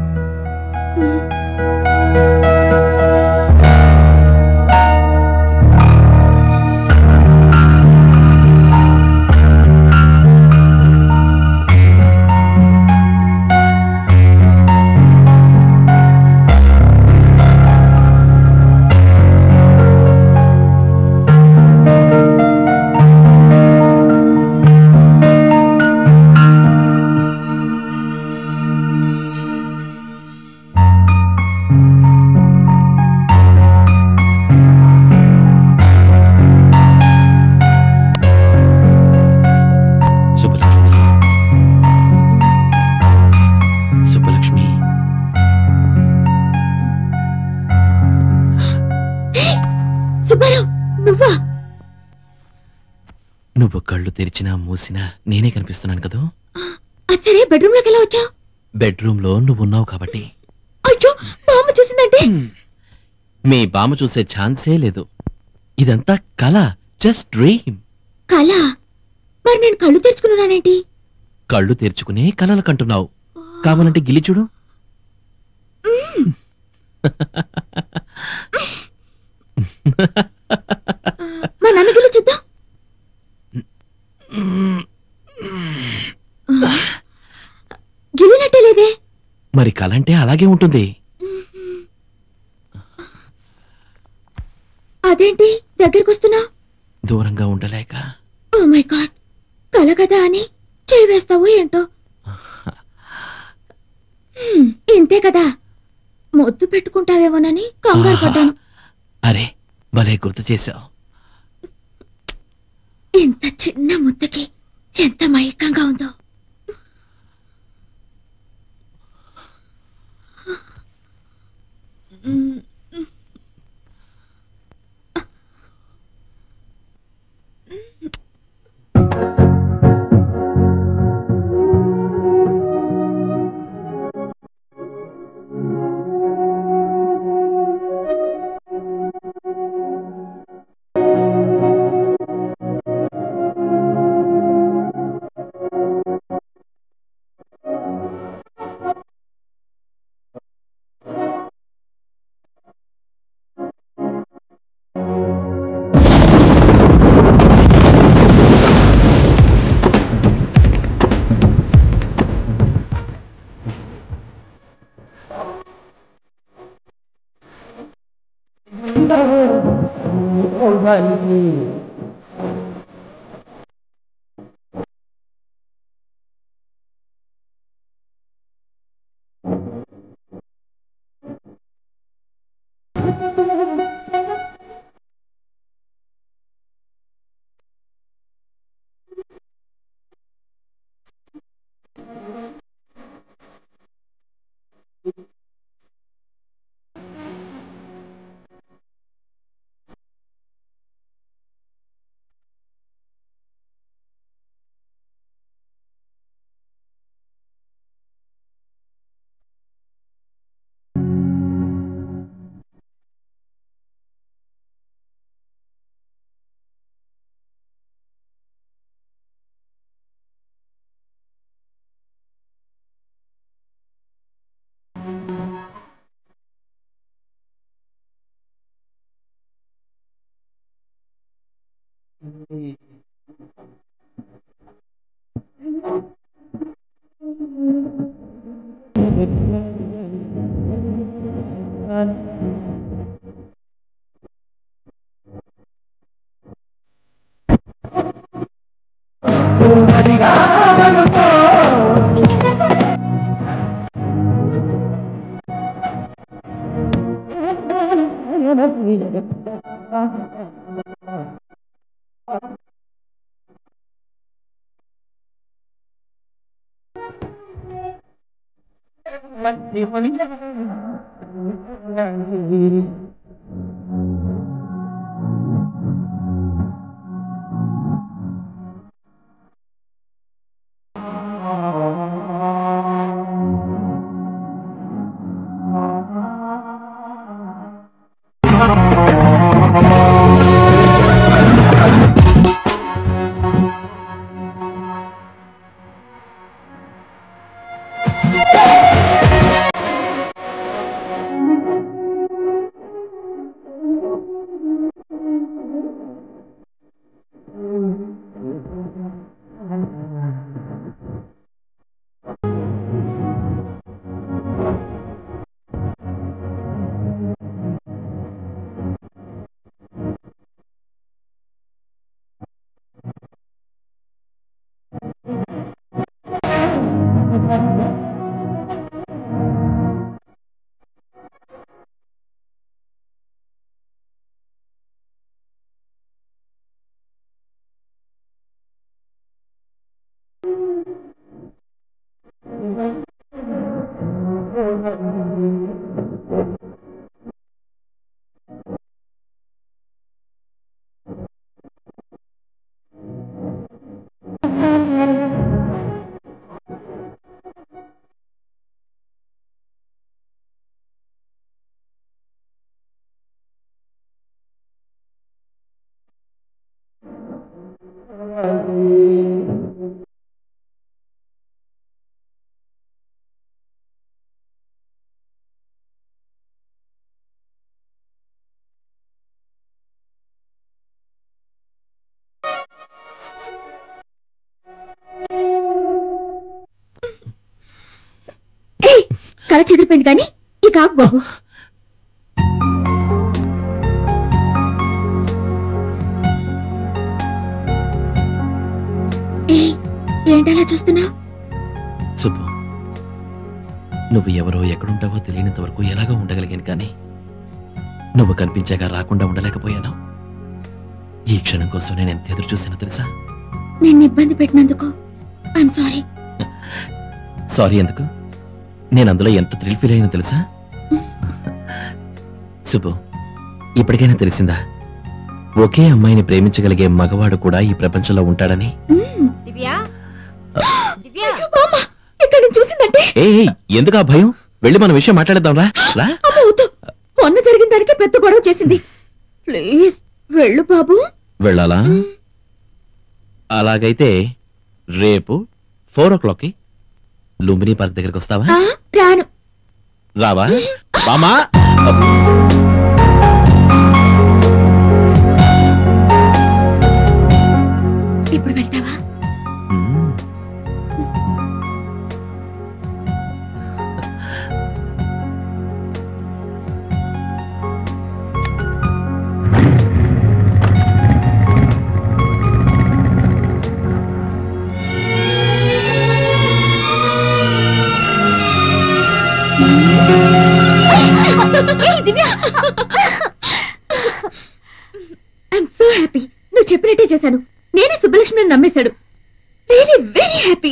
[SPEAKER 2] నువ్వు కళ్ళు తెరిచినా మూసినా నేనే కనిపిస్తున్నాను కదా.
[SPEAKER 10] అచ్చరే బెడ్రూమ్ లోకి ఎలా వచ్చావు?
[SPEAKER 2] బెడ్రూమ్ లో నువ్వున్నావు కాబట్టి.
[SPEAKER 10] అయ్యో, బామ్మ చూసిందంటే?
[SPEAKER 2] మీ బామ్మ చూసే ఛాన్సే లేదు. ఇదంతా కళ, జస్ట్ డ్రీమ్.
[SPEAKER 10] కళ? మరి నేను కళ్ళు తెరుచుకున్నానేంటి?
[SPEAKER 2] కళ్ళు తెరుచుకునే కలలు కంటున్నావు. కావాలంటే గిలి చూడు.
[SPEAKER 10] మా నాన్న గిల్లి చూద్దాం. గిల్లినట్టే లేదే.
[SPEAKER 2] మరి కళ అంటే అలాగే ఉంటుంది.
[SPEAKER 10] అదేంటి దగ్గరికి వస్తున్నా?
[SPEAKER 2] దూరంగా ఉండలేక.
[SPEAKER 10] ఓ మై గాడ్, కళ కదా అని చేయి వేస్తావో ఏంటో. ఇంతే కదా, మొద్దు పెట్టుకుంటావేమోనని కంగారు పడ్డాను.
[SPEAKER 2] అరే భలే గుర్తు చేశావు.
[SPEAKER 10] ఇంత చిన్న ముద్దకి ఎంత మైకంగా ఉందో. కళ చెదిరిపోయింది కానీ ఇక ఆగు బాబు. ఏంటలా చూస్తున్నావు?
[SPEAKER 2] సుబ్బు, నువ్వు ఎవరో ఎక్కడుంటావో తెలియనంత వరకు ఎలాగో ఉండగలిగాను, కానీ నువ్వు కనిపించాక రాకుండా ఉండలేకపోయాను. ఈ క్షణం కోసం నేను ఎంత ఎదురు చూసానో తెలుసా?
[SPEAKER 10] నిన్ను ఇబ్బంది పెట్టినందుకు ఐఎమ్ సారీ.
[SPEAKER 2] సారీ ఎందుకు? నేను అందులో ఎంత థ్రిల్ ఫీల్ అయినా తెలుసా? సుబ్బు, ఇప్పటికైనా తెలిసిందా ఒకే అమ్మాయిని ప్రేమించగలిగే మగవాడు కూడా ఈ ప్రపంచంలో ఉంటాడని?
[SPEAKER 10] ఇక్కడ నుంచి చూసిందంటే
[SPEAKER 2] ఎందుకు ఆ భయం? వెళ్ళి మన విషయం మాట్లాడేద్దాం రా.
[SPEAKER 10] మొన్న జరిగిన దానికి పెద్ద గొడవ చేసింది. ప్లీజ్ వెళ్ళు బాబు.
[SPEAKER 2] వెళ్ళాలా? అలాగైతే రేపు 4 o'clockకి లుంబిని పార్క్ దగ్గరికి వస్తావా?
[SPEAKER 10] రాను.
[SPEAKER 2] రావా బామా?
[SPEAKER 10] ఇప్పుడు వెళ్తావా? I'm so happy. నువ్వు చెప్పినట్టే చేశాను. నేనే సుబ్బలక్ష్మిని నమ్మేశాడు. Really very happy.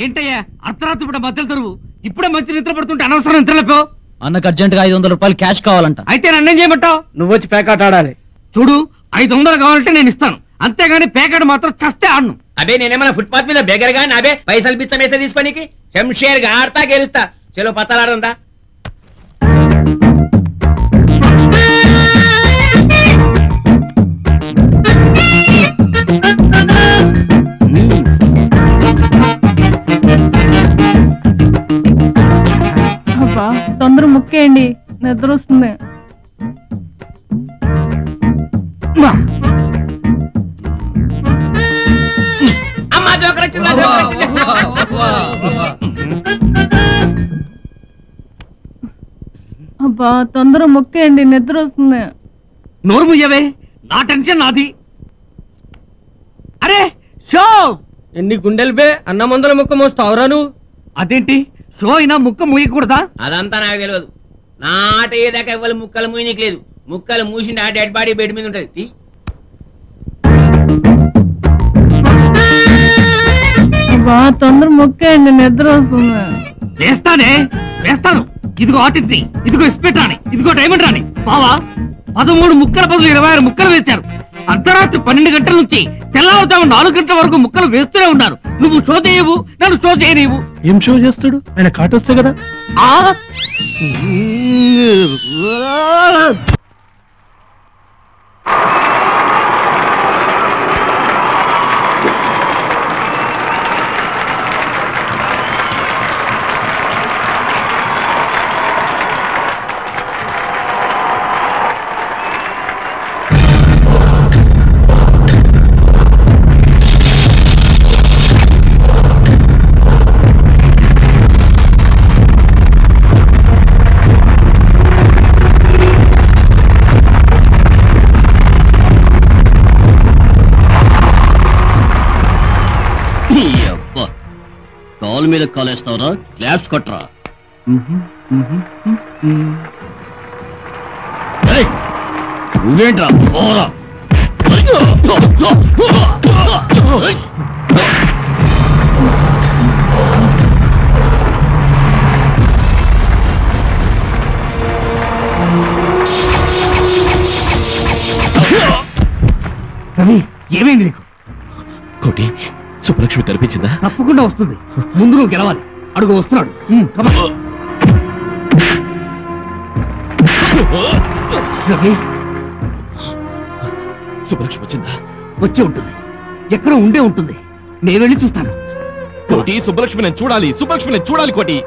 [SPEAKER 3] ఏంటయ్యా అర్ధరాత్రి పూట మధ్యలో తరువు ఇప్పుడే మంచి నిద్ర పడుతుంటే అనవసరం నిద్రలేపావు.
[SPEAKER 1] అన్నకు అర్జెంట్ గా 500 రూపాయలు క్యాష్ కావాలంట.
[SPEAKER 3] అయితే నన్నేం చేయమంటావు?
[SPEAKER 9] నువ్వు వచ్చి పేకాట ఆడాలి.
[SPEAKER 3] చూడు 500 కావాలంటే నేను ఇస్తాను, అంతేగాని పేకాట మాత్రం చస్తే ఆడను.
[SPEAKER 9] అబే నేనేమన్నా ఫుట్పాత్ మీద బెగర్ గా అబే పైసలు బిచ్చం వేస్తే తీసుకోనికి శంషేర్ గా ఆడతా గెలుస్తా. చలో పత్తలాడుందా?
[SPEAKER 13] తొందర ముక్కేయండి, నిద్ర వస్తుంది.
[SPEAKER 9] అమ్మా జోకర్ వచ్చిందా?
[SPEAKER 13] అబ్బా తొందర ముక్కేయండి, నిద్ర వస్తుంది.
[SPEAKER 3] నోరు ముయ్యవే, నా టెన్షన్ నాది. అరే షో
[SPEAKER 9] ఎన్ని గుండెలు బే అన్న మందుల ముక్క మోస్తావురా నువ్వు?
[SPEAKER 3] అదేంటి షో అయినా ముక్క ముయ్యకూడదా?
[SPEAKER 9] అదంతా నాకు తెలియదు. నాట ఏదాకా ఇవ్వాలి ముక్కలు మూయనికి లేదు. ముక్కలు మూసిండి ఆ డెడ్ బాడీ బెడ్ మీద ఉంటది.
[SPEAKER 13] అబ్బా తొందర ముక్కేయండి, నిద్ర వస్తుంది.
[SPEAKER 3] వేస్తానే వేస్తాను. ఇదిగో ఆటిద్ది, ఇదిగో ఇస్పెట్ రాని, ఇదిగో డైమండ్ రాని. బావా 13 ముక్కల బదులు 26 ముక్కలు వేశారు. అర్ధరాత్రి 12 గంటల నుంచి తెల్లవారుజాము 4 గంటల వరకు ముక్కలు వేస్తూనే ఉన్నారు. నువ్వు షో చేయవు, నన్ను షో చేయనివ్వు.
[SPEAKER 1] ఏం షో చేస్తాడు ఆయన? కాటొస్తే కదా.
[SPEAKER 8] కాలు మీద కాలేస్తావరా? క్లాప్స్ కొట్టరా. నువ్వేంట్రా పోరా.
[SPEAKER 3] రవి ఏమైంది నీకు?
[SPEAKER 2] కోటి, సుబ్బలక్ష్మి కనిపించిందా?
[SPEAKER 3] తప్పకుండా వస్తుంది. ముందు నువ్వు గెలవాలి. అడుగు వస్తున్నాడు. రవి
[SPEAKER 2] సుబ్బలక్ష్మి వచ్చిందా?
[SPEAKER 3] వచ్చే ఉంటుంది, ఎక్కడ ఉండే ఉంటుంది. నేను వెళ్ళి చూస్తాను.
[SPEAKER 2] కోటి, సుబ్బలక్ష్మి నేను చూడాలి. సుబ్బలక్ష్మి నేను చూడాలి కోటి.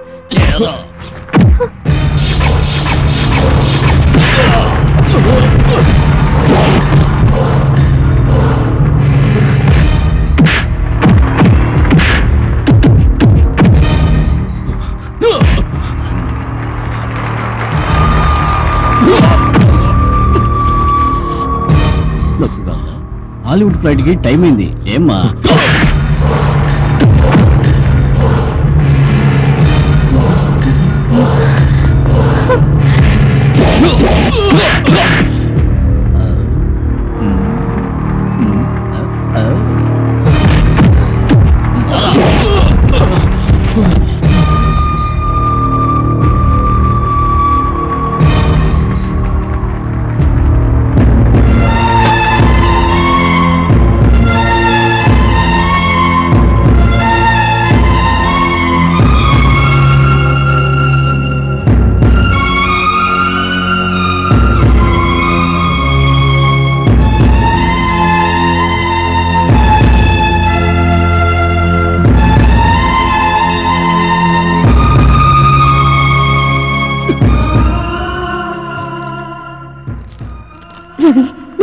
[SPEAKER 8] హాలీవుడ్ ఫ్లైట్ కి టైం అయింది. ఏమ్మా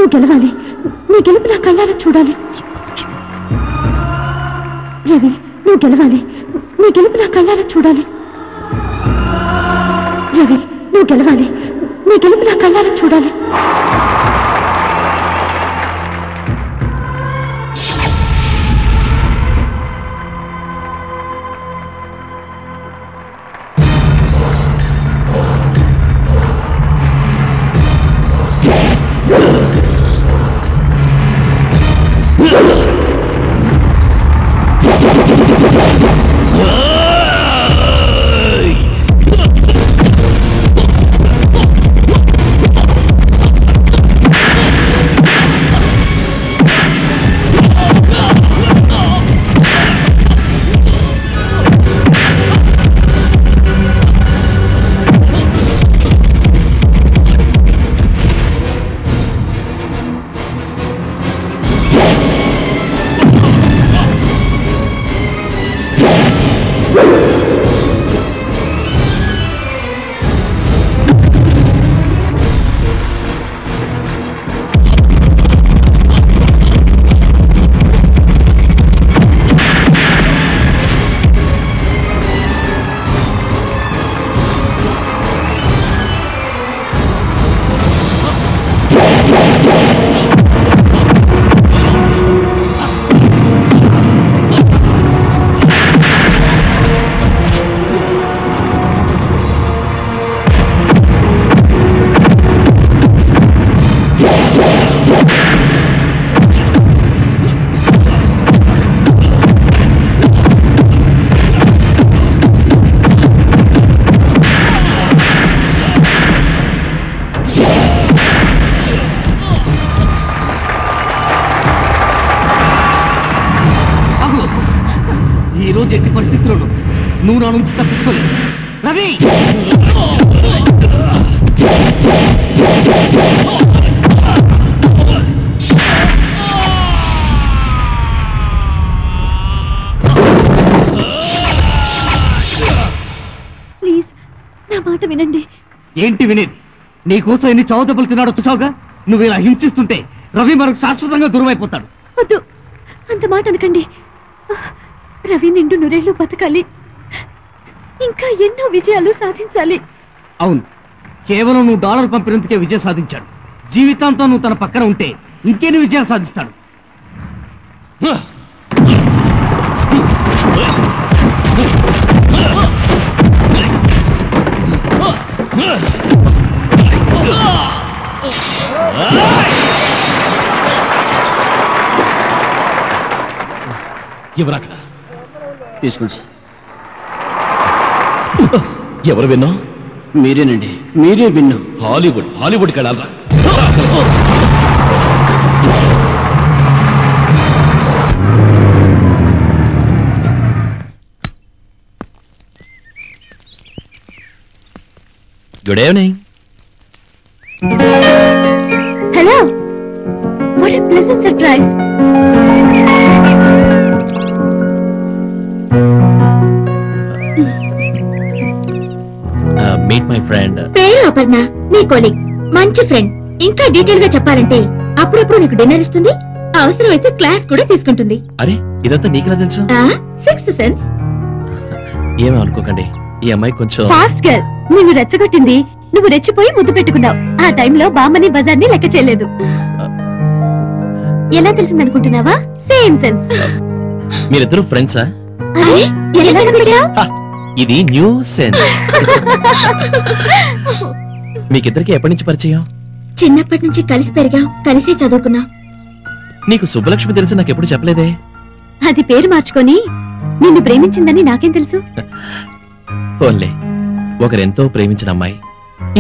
[SPEAKER 6] నువ్వు గెలవాలి. నీ గెలుపు నా కళ్ళారా చూడాలి. రవి, నువ్వు గెలవాలి. నీ గెలుపు నా కళ్ళారా చూడాలి. రవి, నువ్వు గెలవాలి. నీ గెలుపు నా కళ్ళారా చూడాలి.
[SPEAKER 3] ఎట్టి పరిస్థితుల్లో నువ్వు నా నుంచి తప్పించుకోలేదు రవి.
[SPEAKER 6] ప్లీజ్ నా మాట వినండి.
[SPEAKER 3] ఏంటి వినేది? నీకోసం ఎన్ని చావు దెబ్బలు తిన్నాడో చూసావుగా. నువ్వు ఇలా హింసిస్తుంటే రవి మనకు శాశ్వతంగా దూరం అయిపోతాడు.
[SPEAKER 6] వద్దు, అంత మాట అనకండి. రవి నిండు నూరేళ్లు బతకాలి, ఇంకా ఎన్నో విజయాలు సాధించాలి.
[SPEAKER 3] అవును, కేవలం నువ్వు డాలర్ పంపినందుకే విజయం సాధించాడు. జీవితాంతం నువ్వు తన పక్కన ఉంటే ఇంకెన్ని విజయాలు సాధిస్తాడు.
[SPEAKER 2] ఎవరక్కడ?
[SPEAKER 8] తీసుకోండి సార్.
[SPEAKER 2] ఎవరు విన్నా?
[SPEAKER 8] మీరేనండి, మీరే విన్నా.
[SPEAKER 2] హాలీవుడ్కి వెళ్ళాలరా. Good evening.
[SPEAKER 6] Hello, what a pleasant surprise.
[SPEAKER 2] Meet my friend.
[SPEAKER 10] పేరు అపర్ణ, నీ కొలీగ్, మంచి ఫ్రెండ్. ఇంకా డీటెయిల్ గా చెప్పాలంటే అప్పుడప్పుడు నీకు డిన్నర్ ఇస్తుంది, అవసరమైతే క్లాస్ కూడా తీసుకుంటుంది.
[SPEAKER 2] అరే, ఇదంతా నీకెలా తెలుసు?
[SPEAKER 10] Sixth sense.
[SPEAKER 2] ఏమీ అనుకోకండి, ఈ అమ్మాయి కొంచెం
[SPEAKER 6] ఫాస్ట్ గర్ల్. నిన్ను రెచ్చగొట్టింది, నువ్వు రెచ్చిపోయి ముద్దు పెట్టుకున్నావు. ఆ టైంలో బామ్మని బజార్ని లెక్క చేయలేదు. ఎలా తెలిసిందనుకుంటున్నావా? Same sense.
[SPEAKER 2] మీరిద్దరు ఫ్రెండ్సా?
[SPEAKER 6] ఎలా కనిపెట్టావ్?
[SPEAKER 2] ఇది న్యూ సెన్స్. మీకిద్దరికి ఎప్పటి నుంచి పరిచయం?
[SPEAKER 10] చిన్నప్పటి నుంచి కలిసి పెరిగాం, కలిసే చదువుకున్నాం.
[SPEAKER 2] నీకు సుబ్బలక్ష్మి తెలిసి నాకు ఎప్పుడు చెప్పలేదే?
[SPEAKER 6] అది పేరు మార్చుకొని నిన్ను ప్రేమించిందని నాకేం తెలుసు?
[SPEAKER 2] ఫోన్లే, ఒకరెంతో ప్రేమించిన అమ్మాయి,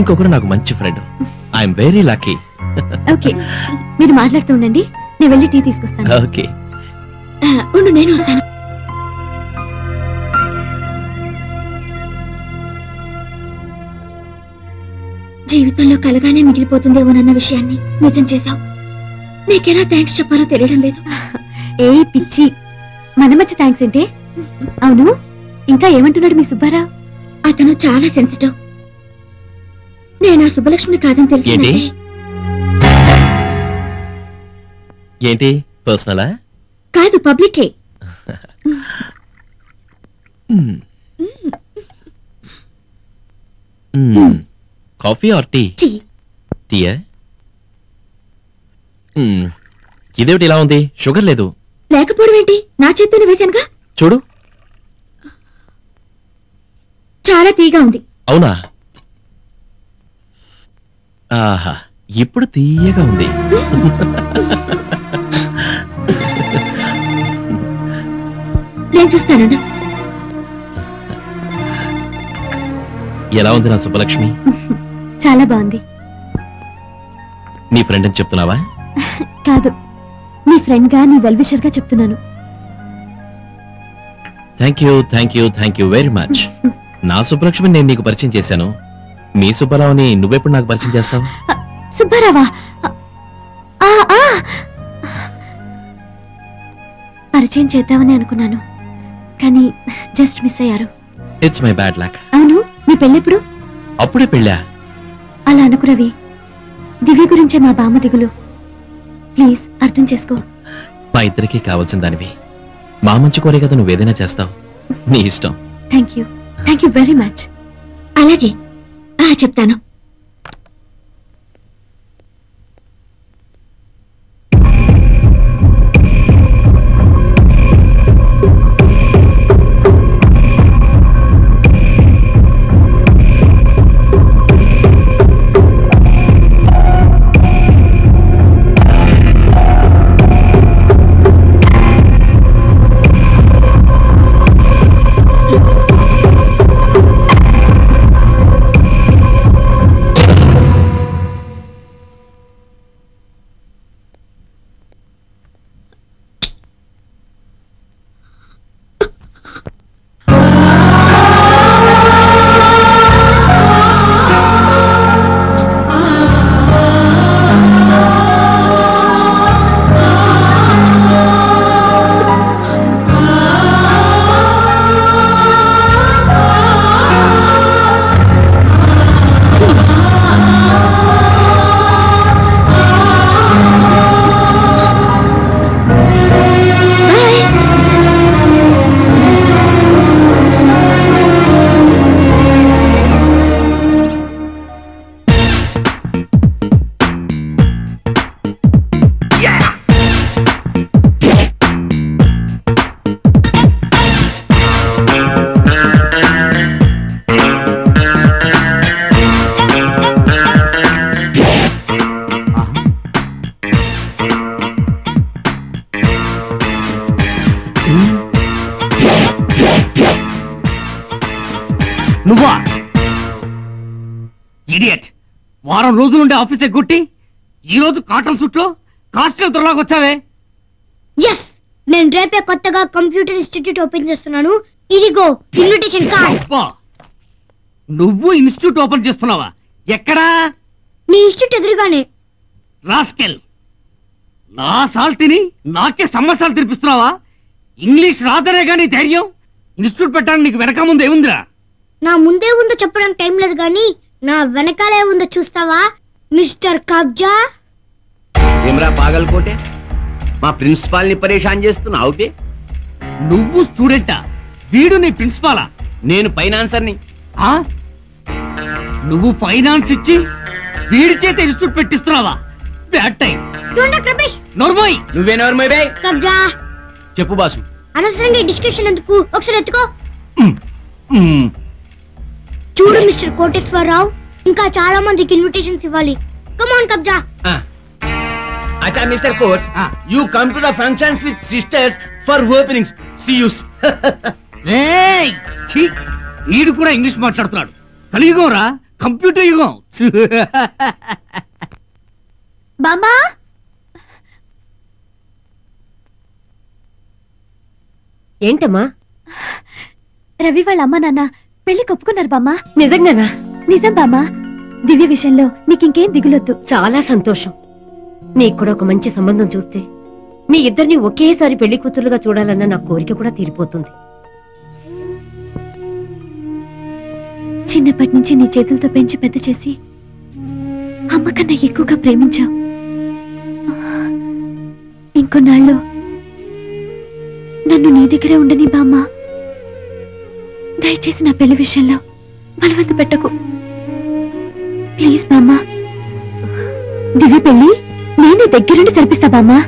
[SPEAKER 2] ఇంకొకరు నాకు మంచి friend. I'm very lucky.
[SPEAKER 6] Okay, మీరు మాట్లాడుతూ ఉండండి, నేను వెళ్ళి టీ తీసుకొస్తాను.
[SPEAKER 2] ఓకే.
[SPEAKER 10] ఉండు, నేను వస్తాను. జీవితంలో కలగానే మిగిలిపోతుందేమోనన్న విషయాన్ని నిజం చేశావు. నీకెలా థ్యాంక్స్ చెప్పాలో తెలియడం లేదు.
[SPEAKER 6] ఏ పిచ్చి, మన మధ్య థ్యాంక్స్ అంటే? అవును, ఇంకా ఏమంటున్నాడు మీ సుబ్బారావు?
[SPEAKER 10] అతను చాలా సెన్సిటివ్. నేను ఆ సుబ్బలక్ష్మిని కాదని తెలిసిందంటే
[SPEAKER 2] ఏంటి పర్సనలా?
[SPEAKER 10] కాదు, పబ్లికే.
[SPEAKER 2] Coffee or tea? టీయా? ఇదేమిటి ఇలా ఉంది? షుగర్ లేదు.
[SPEAKER 10] లేకపోవడం ఏంటి? నా చేత్తోనే వేశానుగా.
[SPEAKER 2] చూడు.
[SPEAKER 10] చాలా తీగా ఉంది.
[SPEAKER 2] అవునా? ఆహా, ఇప్పుడు తీయగా ఉంది.
[SPEAKER 10] నేను చూస్తాను.
[SPEAKER 2] ఎలా ఉంది నా సుబ్బలక్ష్మి?
[SPEAKER 6] చాలా బాగుంది.
[SPEAKER 2] నీ ఫ్రెండ్ అని చెప్తున్నావా?
[SPEAKER 6] కాదు, నీ ఫ్రెండ్ గా, నీ వెల్విషర్ గా చెప్తున్నాను.
[SPEAKER 2] Thank you very much. నా సుబ్బలక్ష్మిని నేను నీకు పరిచయం చేశాను. మీ సుబ్బారావుని నువ్వెప్పుడు నాకు పరిచయం చేస్తావు?
[SPEAKER 6] సుబ్బారావా? పరిచయం చేద్దామని అనుకున్నాను, కానీ జస్ట్ మిస్ అయ్యారు.
[SPEAKER 2] It's my bad luck.
[SPEAKER 6] అవును, నీ పెళ్ళెప్పుడు?
[SPEAKER 2] అప్పుడే పెళ్ళా?
[SPEAKER 6] అలా అనుకు రవి. దివ్య గురించే మా బామ్మ దిగులు. ప్లీజ్ అర్థం చేసుకో.
[SPEAKER 2] మా ఇద్దరికీ కావాల్సిన దానివి. మా మంచి కోరే కదా నువ్వేదైనా చేస్తావు. నీ ఇష్టం.
[SPEAKER 6] Thank you very much.
[SPEAKER 10] అలాగే చెప్తాను.
[SPEAKER 3] నువ్వా ఇడియట్? వారం రోజులుండే ఆఫీస్ ఎగ్గొట్టి ఈ రోజు కాటన్ సూట్లో కాస్ట్యూమ్ దొరలాగా వచ్చావే?
[SPEAKER 10] ఎస్, నేను రేపే కొత్తగా కంప్యూటర్ ఇన్స్టిట్యూట్ ఓపెన్ చేస్తున్నాను. ఇదిగో ఇన్విటేషన్ కార్డ్.
[SPEAKER 3] నువ్వు ఇన్స్టిట్యూట్ ఓపెన్ చేస్తున్నావా? ఎక్కడా?
[SPEAKER 10] నీ ఇన్స్టిట్యూట్ ఎదురుగానే.
[SPEAKER 3] రాస్కెల్, నా సాల్ తిని నాకే సంవత్సరాలు తినిపిస్తున్నావా? ఇంగ్లీష్ రాదనే గానీ ధైర్యం? ఇన్స్టిట్యూట్ పెట్టడానికి నీకు వెనక ముందు ఏముందిరా?
[SPEAKER 10] నా ముందే ఉందో చెప్పడానికి టైం లేదు కానీ నా వెనకాలే ఉందో చూస్తావా మిస్టర్ కబ్జా?
[SPEAKER 9] ఏమరా పాగల్కోటే, మా ప్రిన్సిపాల్ ని పరేషాన్ చేస్తున్నావు?
[SPEAKER 3] నువ్వు స్టూడెంటా? వీడు నీ ప్రిన్సిపాలా?
[SPEAKER 9] నేను ఫైనాన్సర్ ని.
[SPEAKER 3] నువ్వు ఫైనాన్స్ ఇచ్చి వీడి చేత ఇన్స్టిట్యూట్ పెట్టిస్తున్నావా? Bad time. నోర్మోయ్.
[SPEAKER 9] నువ్వే నోర్మోయ్ బే.
[SPEAKER 10] కబ్జా
[SPEAKER 9] చెప్పు బాసు.
[SPEAKER 10] అనవసరంగా డిస్కషన్ ఎందుకు, ఒకసారి ఎత్తుకో. చూడు మిస్టర్ కోటేశ్వరరావు, ఇంకా చాలా మందికి ఇన్విటేషన్స్ ఇవ్వాలి. కమ్ ఆన్ కబ్జా.
[SPEAKER 9] అచ్చా mister Coats, you come to the functions with sisters for openings. See you.
[SPEAKER 3] వీడు కూడా ఇంగ్లీష్ మాట్లాడుతున్నాడు. కలియుగం రా, కంప్యూటర్ యుగం.
[SPEAKER 6] బామ్మా,
[SPEAKER 11] ఏంటమ్మా?
[SPEAKER 6] రవి వాళ్ళ అమ్మ నాన్న పెళ్లి ఒప్పుకున్నారు బామ్మా.
[SPEAKER 11] నిజంగానా?
[SPEAKER 6] నిజం బామ్మా. దివ్య విషయంలో నీకింకేం దిగులొద్దు.
[SPEAKER 11] చాలా సంతోషం. నీకు కూడా ఒక మంచి సంబంధం చూస్తే మీ ఇద్దరిని ఒకేసారి పెళ్లి కూతురుగా చూడాలన్న నా కోరిక కూడా తీరిపోతుంది.
[SPEAKER 6] చిన్నప్పటి నుంచి నీ చేతులతో పెంచి పెద్ద చేసి అమ్మ కన్నా ఎక్కువగా ప్రేమించావు. ఇంకొన్నాళ్ళు నన్ను నీ దగ్గరే ఉండని బామ్మ. దయచేసి నా పెళ్లి విషయంలో బలవంత పెట్టకు ప్లీజ్ బామ్మ. దివ్య పెళ్లి నేనే దగ్గరుండి జరిపిస్తా బామ్మ.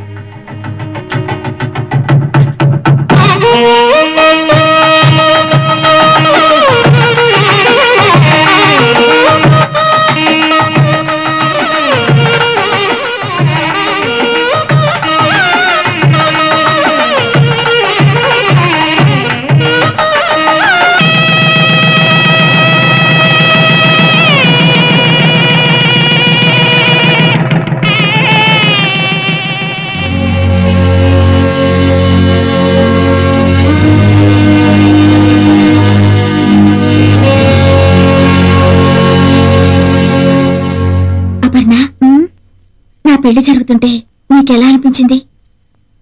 [SPEAKER 6] పెళ్లి జరుగుతుంటే నీకెలా అనిపించింది?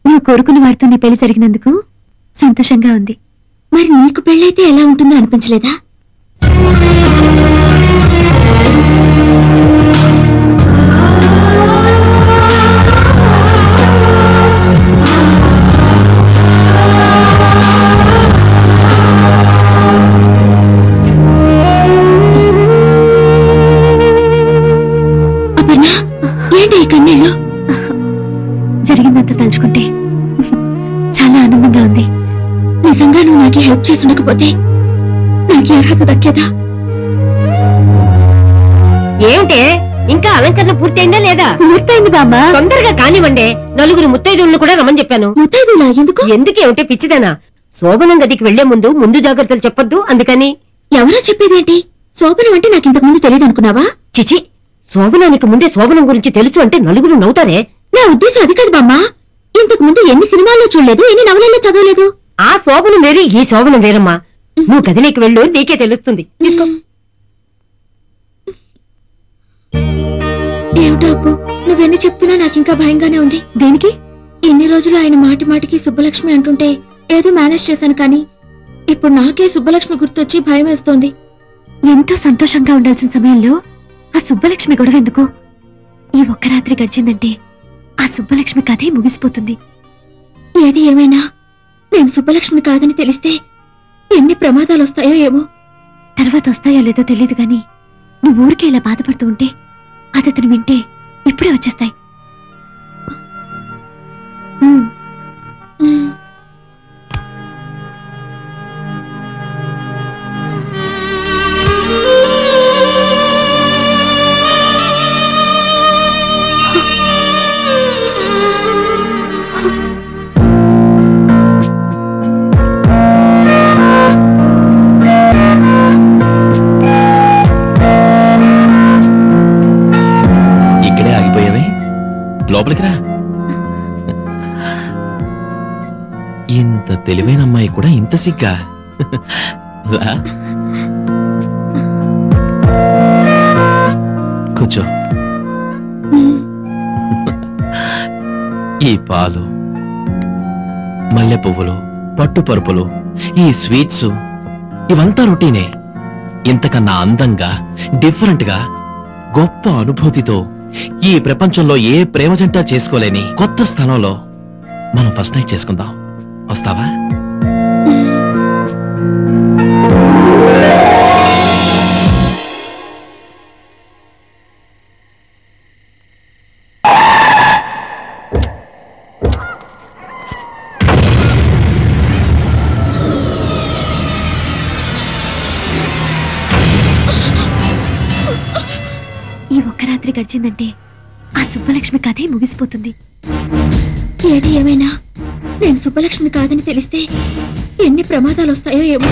[SPEAKER 6] నువ్వు కోరుకున్న వాడితో నీ పెళ్లి జరిగినందుకు సంతోషంగా ఉంది. మరి నీకు పెళ్ళైతే ఎలా ఉంటుందో అనిపించలేదా? కన్నీళ్ళు జరిగిందంతా తలుచుకుంటే చాలా ఆనందంగా ఉంది. నిజంగా నువ్వు నాకు హెల్ప్ చేసి ఉండకపోతే నాకు అర్హత దక్కేదా?
[SPEAKER 11] ఏమిటే ఇంకా అలంకరణ పూర్తయిందా లేదా?
[SPEAKER 6] పూర్తయింది బామ్మ.
[SPEAKER 11] తొందరగా కానివ్వండి. నలుగురు ముత్తైదులను కూడా రమ్మని చెప్పాను.
[SPEAKER 6] ముత్తైదులా? ఎందుకు?
[SPEAKER 11] ఎందుకేమిటే పిచ్చిదేనా? శోభనం గదికి వెళ్లే ముందు జాగ్రత్తలు చెప్పొద్దు అందుకని.
[SPEAKER 6] ఎవరో చెప్పేదేంటి? శోభనం అంటే నాకు ఇంతకు ముందు తెలియదు అనుకున్నావా?
[SPEAKER 11] చిచి, శోభనానికి ముందే శోభనం గురించి తెలుసు అంటే నలుగురు నవ్వుతారే.
[SPEAKER 6] నా ఉద్దేశం అది కాదు బామ్మ. ఇంతకు ముందు ఎన్ని సినిమాల్లో చూడలేదు, ఎన్ని నవలల్లో చదవలేదు.
[SPEAKER 11] ఆ శోభనం వేరు, ఈ శోభనం వేరమ్మా. నువ్వు గదిలోకి వెళ్ళు, నీకే తెలుస్తుంది. తీసుకో.
[SPEAKER 6] ఏమిటో అప్పు, నువ్వెన్ని చెప్తున్నా నాకింకా భయంగానే ఉంది. దేనికి? ఎన్ని రోజులు ఆయన మాటి మాటికి సుబ్బలక్ష్మి అంటుంటే ఏదో మేనేజ్ చేశాను, కానీ ఇప్పుడు నాకే సుబ్బలక్ష్మి గుర్తొచ్చి భయం వేస్తోంది. ఎంతో సంతోషంగా ఉండాల్సిన సమయంలో ఆ సుబ్బలక్ష్మి గొడవ ఎందుకు? ఈ ఒక్క రాత్రి గడిచిందంటే ఆ సుబ్బలక్ష్మి కథే ముగిసిపోతుంది. ఏది ఏమైనా నేను సుబ్బలక్ష్మి కాదని తెలిస్తే ఎన్ని ప్రమాదాలు వస్తాయో ఏమో. తర్వాత వస్తాయో లేదో తెలియదు గాని నువ్వు ఊరికే ఇలా బాధపడుతూ ఉంటే అది అతను వింటే ఇప్పుడే వచ్చేస్తాయి.
[SPEAKER 2] లోపలికి రా. ఇంత తెలివైన అమ్మాయి కూడా ఇంత సిగ్గా? కూర్చో. ఈ పాలు, మల్లె పువ్వులు, పట్టు పరుపులు, ఈ స్వీట్స్ ఇవంతా రొటీనే. ఇంతకన్నా అందంగా, డిఫరెంట్ గా, గొప్ప అనుభూతితో ఈ ప్రపంచంలో ఏ ప్రేమ జంట చేసుకోలేని కొత్త స్థలంలో మనం ఫస్ట్ నైట్ చేసుకుందాం. వస్తావా?
[SPEAKER 6] ఈ ఒక్క రాత్రి గడిచిందంటే ఆ సుబ్బలక్ష్మి కథే ముగిసిపోతుంది. ఏది ఏమైనా నేను సుబ్బలక్ష్మి కాదని తెలిస్తే ఎన్ని ప్రమాదాలు వస్తాయో ఏమో.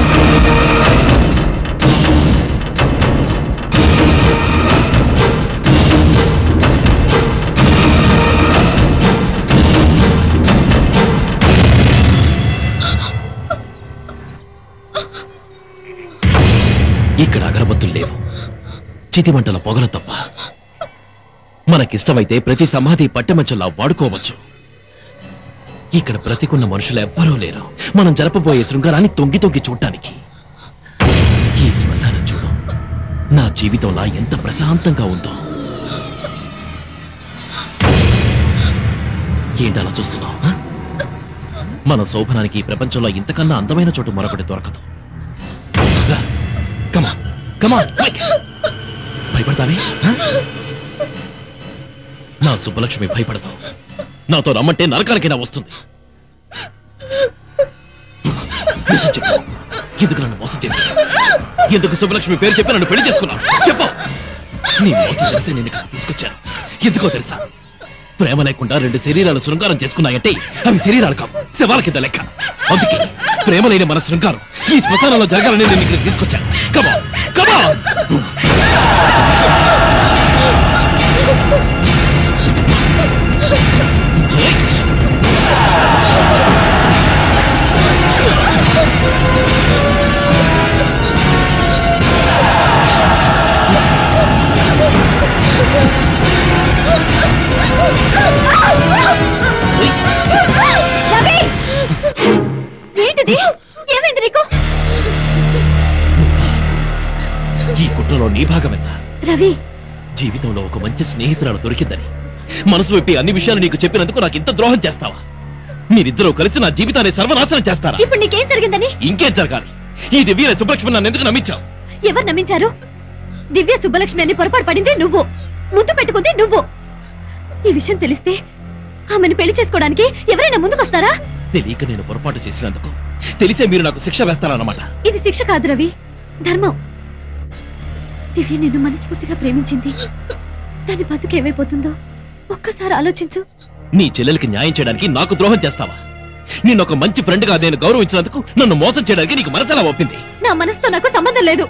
[SPEAKER 2] ఇక్కడ అగరబత్తులు లేవు, చితిమంటల పొగలు తప్ప. మనకిష్టమైతే ప్రతి సమాధి పట్టెమంచంలా వాడుకోవచ్చు. ఇక్కడ బ్రతికున్న మనుషులు ఎవ్వరూ లేరు మనం జరపబోయే శృంగారాన్ని తొంగి తొంగి చూడటానికి. ఈ శ్మశానం చూడు, నా జీవితంలా ఎంత ప్రశాంతంగా ఉందో. ఏంటి అలా చూస్తున్నావు? మన శోభనానికి ఈ ప్రపంచంలో ఇంతకన్నా అందమైన చోటు మరొకటి దొరకదు. కమా కమా, భయపడతానే? నా సుబ్బలక్ష్మి భయపడతావు. నాతో రమ్మంటే నరకానికైనా వస్తుంది. ఎందుకు నన్ను మోసం చేసి, ఎందుకు సుబ్బలక్ష్మి పేరు చెప్పి నన్ను పెళ్లి చేసుకున్నావు? చెప్పు. నీ మోసం తెలిసి నేను ఇక్కడ తీసుకొచ్చాను. ఎందుకో తెలుసా? ప్రేమ లేకుండా రెండు శరీరాలు శృంగారం చేసుకున్నాయంటే అవి శరీరాలు కావు, శవాల కింద లెక్క. అందుకే ప్రేమ లేని మన శృంగారం ఈ శ్మశానంలో జరగాలని నేను ఇక్కడ తీసుకొచ్చాను. కమా కమా.
[SPEAKER 6] ఏంటిది? ఏమైంది నీకు?
[SPEAKER 2] ఈ కుట్రలో నీ భాగం ఎంత?
[SPEAKER 6] రవి,
[SPEAKER 2] జీవితంలో ఒక మంచి స్నేహితురాలు దొరికిందని మనసు విప్పి అన్ని విషయాలు నీకు చెప్పినందుకు నాకు ఇంత ద్రోహం చేస్తావా? మీరిద్దరూ కలిసి నా జీవితాన్ని సర్వనాశనం చేస్తారా?
[SPEAKER 6] ఇప్పుడు నీకేం జరిగిందని?
[SPEAKER 2] ఇంకేం జరగాలి? ఈ దివ్య సుబ్బలక్ష్మి నన్ను ఎందుకు నమ్మించావు?
[SPEAKER 6] ఎవరు నమ్మించారు? దివ్య సుబ్బలక్ష్మి అని పొరపాటు పడింది నువ్వు, ముద్దు పెట్టుకుంది నువ్వు. ఈ విషయం తెలిస్తే ఆమెను పెళ్లి చేసుకోవడానికి ఎవరైనా ముందుకొస్తారా?
[SPEAKER 2] తెలియక నేను పొరపాటు చేసినందుకు తెలిసే మీరు నాకు శిక్ష వేస్తారన్నమాట.
[SPEAKER 6] ఇది శిక్ష కాదు రవి, ధర్మం. దివ్య నిన్ను మనస్ఫూర్తిగా ప్రేమించింది. దాని బతుకు ఏమైపోతుందో ఒక్కసారి ఆలోచించు.
[SPEAKER 2] నీ చెల్లెలకి న్యాయం చేయడానికి నాకు ద్రోహం చేస్తావా? నిన్ను ఒక మంచి ఫ్రెండ్ గా నేను గౌరవించినందుకు నన్ను మోసం చేయడానికి నీకు మనసెలా ఒప్పింది?
[SPEAKER 6] నా మనసుతో నాకు సంబంధం లేదు.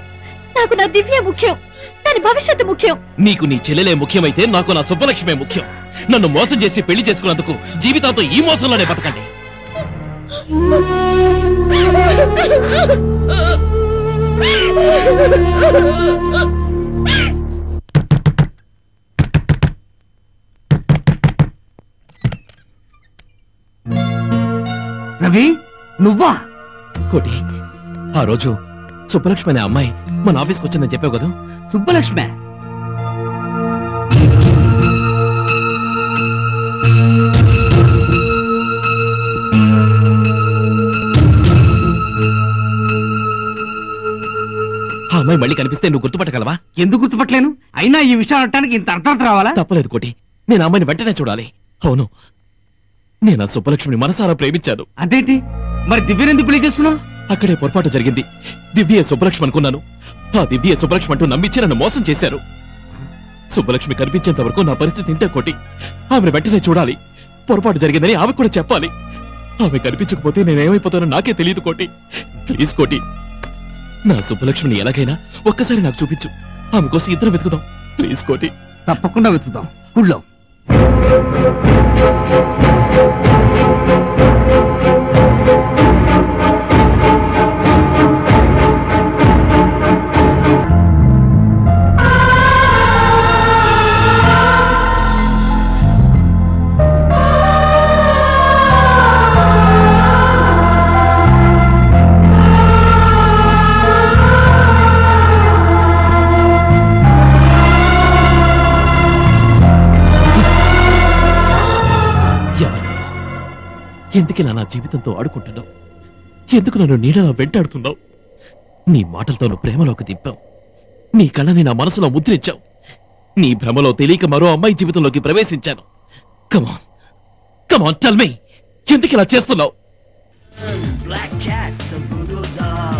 [SPEAKER 6] నాకు నా దివ్య ముఖ్యం, దాని భవిష్యత్తు ముఖ్యం.
[SPEAKER 2] నీకు నీ చెల్లెలే ముఖ్యమైతే నాకు నా సుబ్బలక్ష్మే ముఖ్యం. నన్ను మోసం చేసి పెళ్లి చేసుకున్నందుకు జీవితాంతో ఈ మోసంలోనే బతకండి.
[SPEAKER 3] రవి, నువ్వా?
[SPEAKER 2] కోటి, ఆ రోజు సుబ్బలక్ష్మి అనే అమ్మాయి మన ఆఫీస్కి వచ్చిందని చెప్పావు కదా?
[SPEAKER 3] సుబ్బలక్ష్మి?
[SPEAKER 2] ఆ అమ్మాయి మళ్ళీ కనిపిస్తే నువ్వు గుర్తుపట్టగలవా?
[SPEAKER 3] ఎందుకు గుర్తుపట్టలేను? అయినా ఈ విషయం అనటానికి ఇంత అర్థం రావాలా?
[SPEAKER 2] తప్పలేదు కోటి, నేను ఆ అమ్మాయిని వెంటనే చూడాలి. అవును, నేను ఆ సుబ్బలక్ష్మిని మనసారా ప్రేమించాను.
[SPEAKER 3] అదేంటి మరి దివ్యని ఎందుకు పెళ్లి చేసుకున్నావు?
[SPEAKER 2] అక్కడే పొరపాటు జరిగింది. దివ్య సుబ్బలక్ష్మి అనుకున్నాను. ఆ దివ్య సుబ్బలక్ష్మి అంటూ నమ్మించి నన్ను మోసం చేశారు. సుబ్బలక్ష్మి కనిపించేంత వరకు నా పరిస్థితి ఇంతే కోటి. ఆమెను వెంటనే చూడాలి. పొరపాటు జరిగిందని ఆమె కూడా చెప్పాలి. ఆమె కనిపించకపోతే నేనేమైపోతానో నాకే తెలియదు కోటి. ప్లీజ్ కోటి, నా సుబ్బలక్ష్మిని ఎలాగైనా ఒక్కసారి నాకు చూపించు. ఆమె కోసం ఇద్దరు వెతుకుదాం. ప్లీజ్ కోటి.
[SPEAKER 3] తప్పకుండా వెతుకుదాం. గుళ్ళో
[SPEAKER 2] ఎందుకు నా జీవితంతో ఆడుకుంటున్నావు? ఎందుకు నన్ను నీడలా వెంటాడుతున్నావు? నీ మాటలతో నువ్వు ప్రేమలోకి దింపావు. నీ కళ్ళని నా మనసులో ముద్రించావు. నీ భ్రమలో తెలియక మరో అమ్మాయి జీవితంలోకి ప్రవేశించాను. కమాన్ కమాన్, టెల్ మీ, ఎందుకు ఇలా చేస్తున్నావు?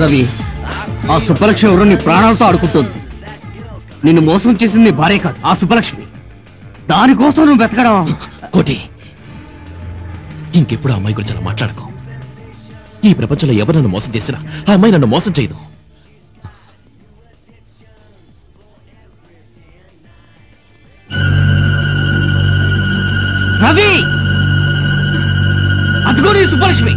[SPEAKER 3] రవి, ఆ సుబ్బలక్ష్మి ఎవరో నీ ప్రాణాలతో ఆడుకుంటుంది. నిన్ను మోసం చేసింది నీ భార్య కాదు, ఆ సుబ్బలక్ష్మి. దానికోసం నువ్వు వెతకడం.
[SPEAKER 2] కోటి, ఇంకెప్పుడు ఆ అమ్మాయి గురించి అలా మాట్లాడుకో. ఈ ప్రపంచంలో ఎవరు నన్ను మోసం చేసినా ఆ అమ్మాయి నన్ను మోసం చేయదు.
[SPEAKER 3] రవి, అదిగో నీ సుబ్బలక్ష్మి.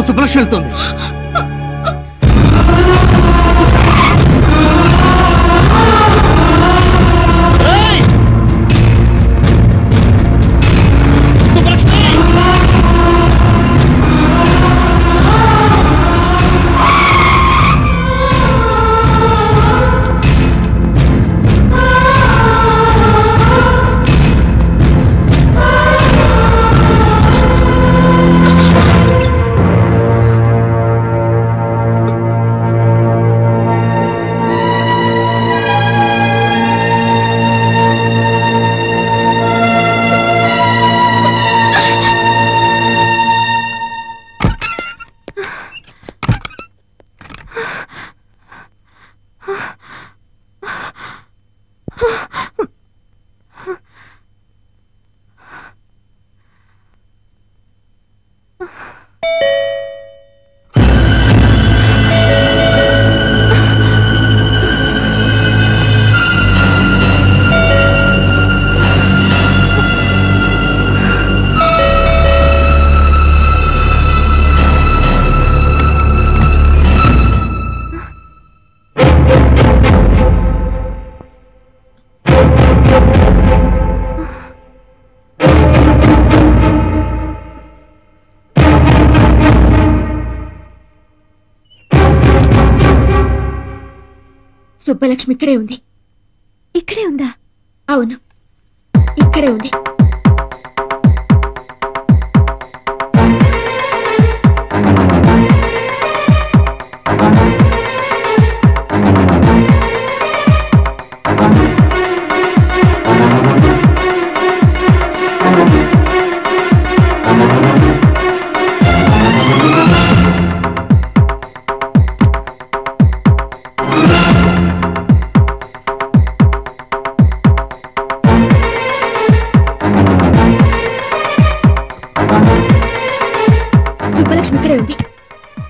[SPEAKER 3] సుబ్బలక్ష్మి వెళ్తుంది.
[SPEAKER 10] సుబ్బలక్ష్మి ఇక్కడే ఉంది. ఇక్కడే ఉందా? అవును, ఇక్కడే ఉంది.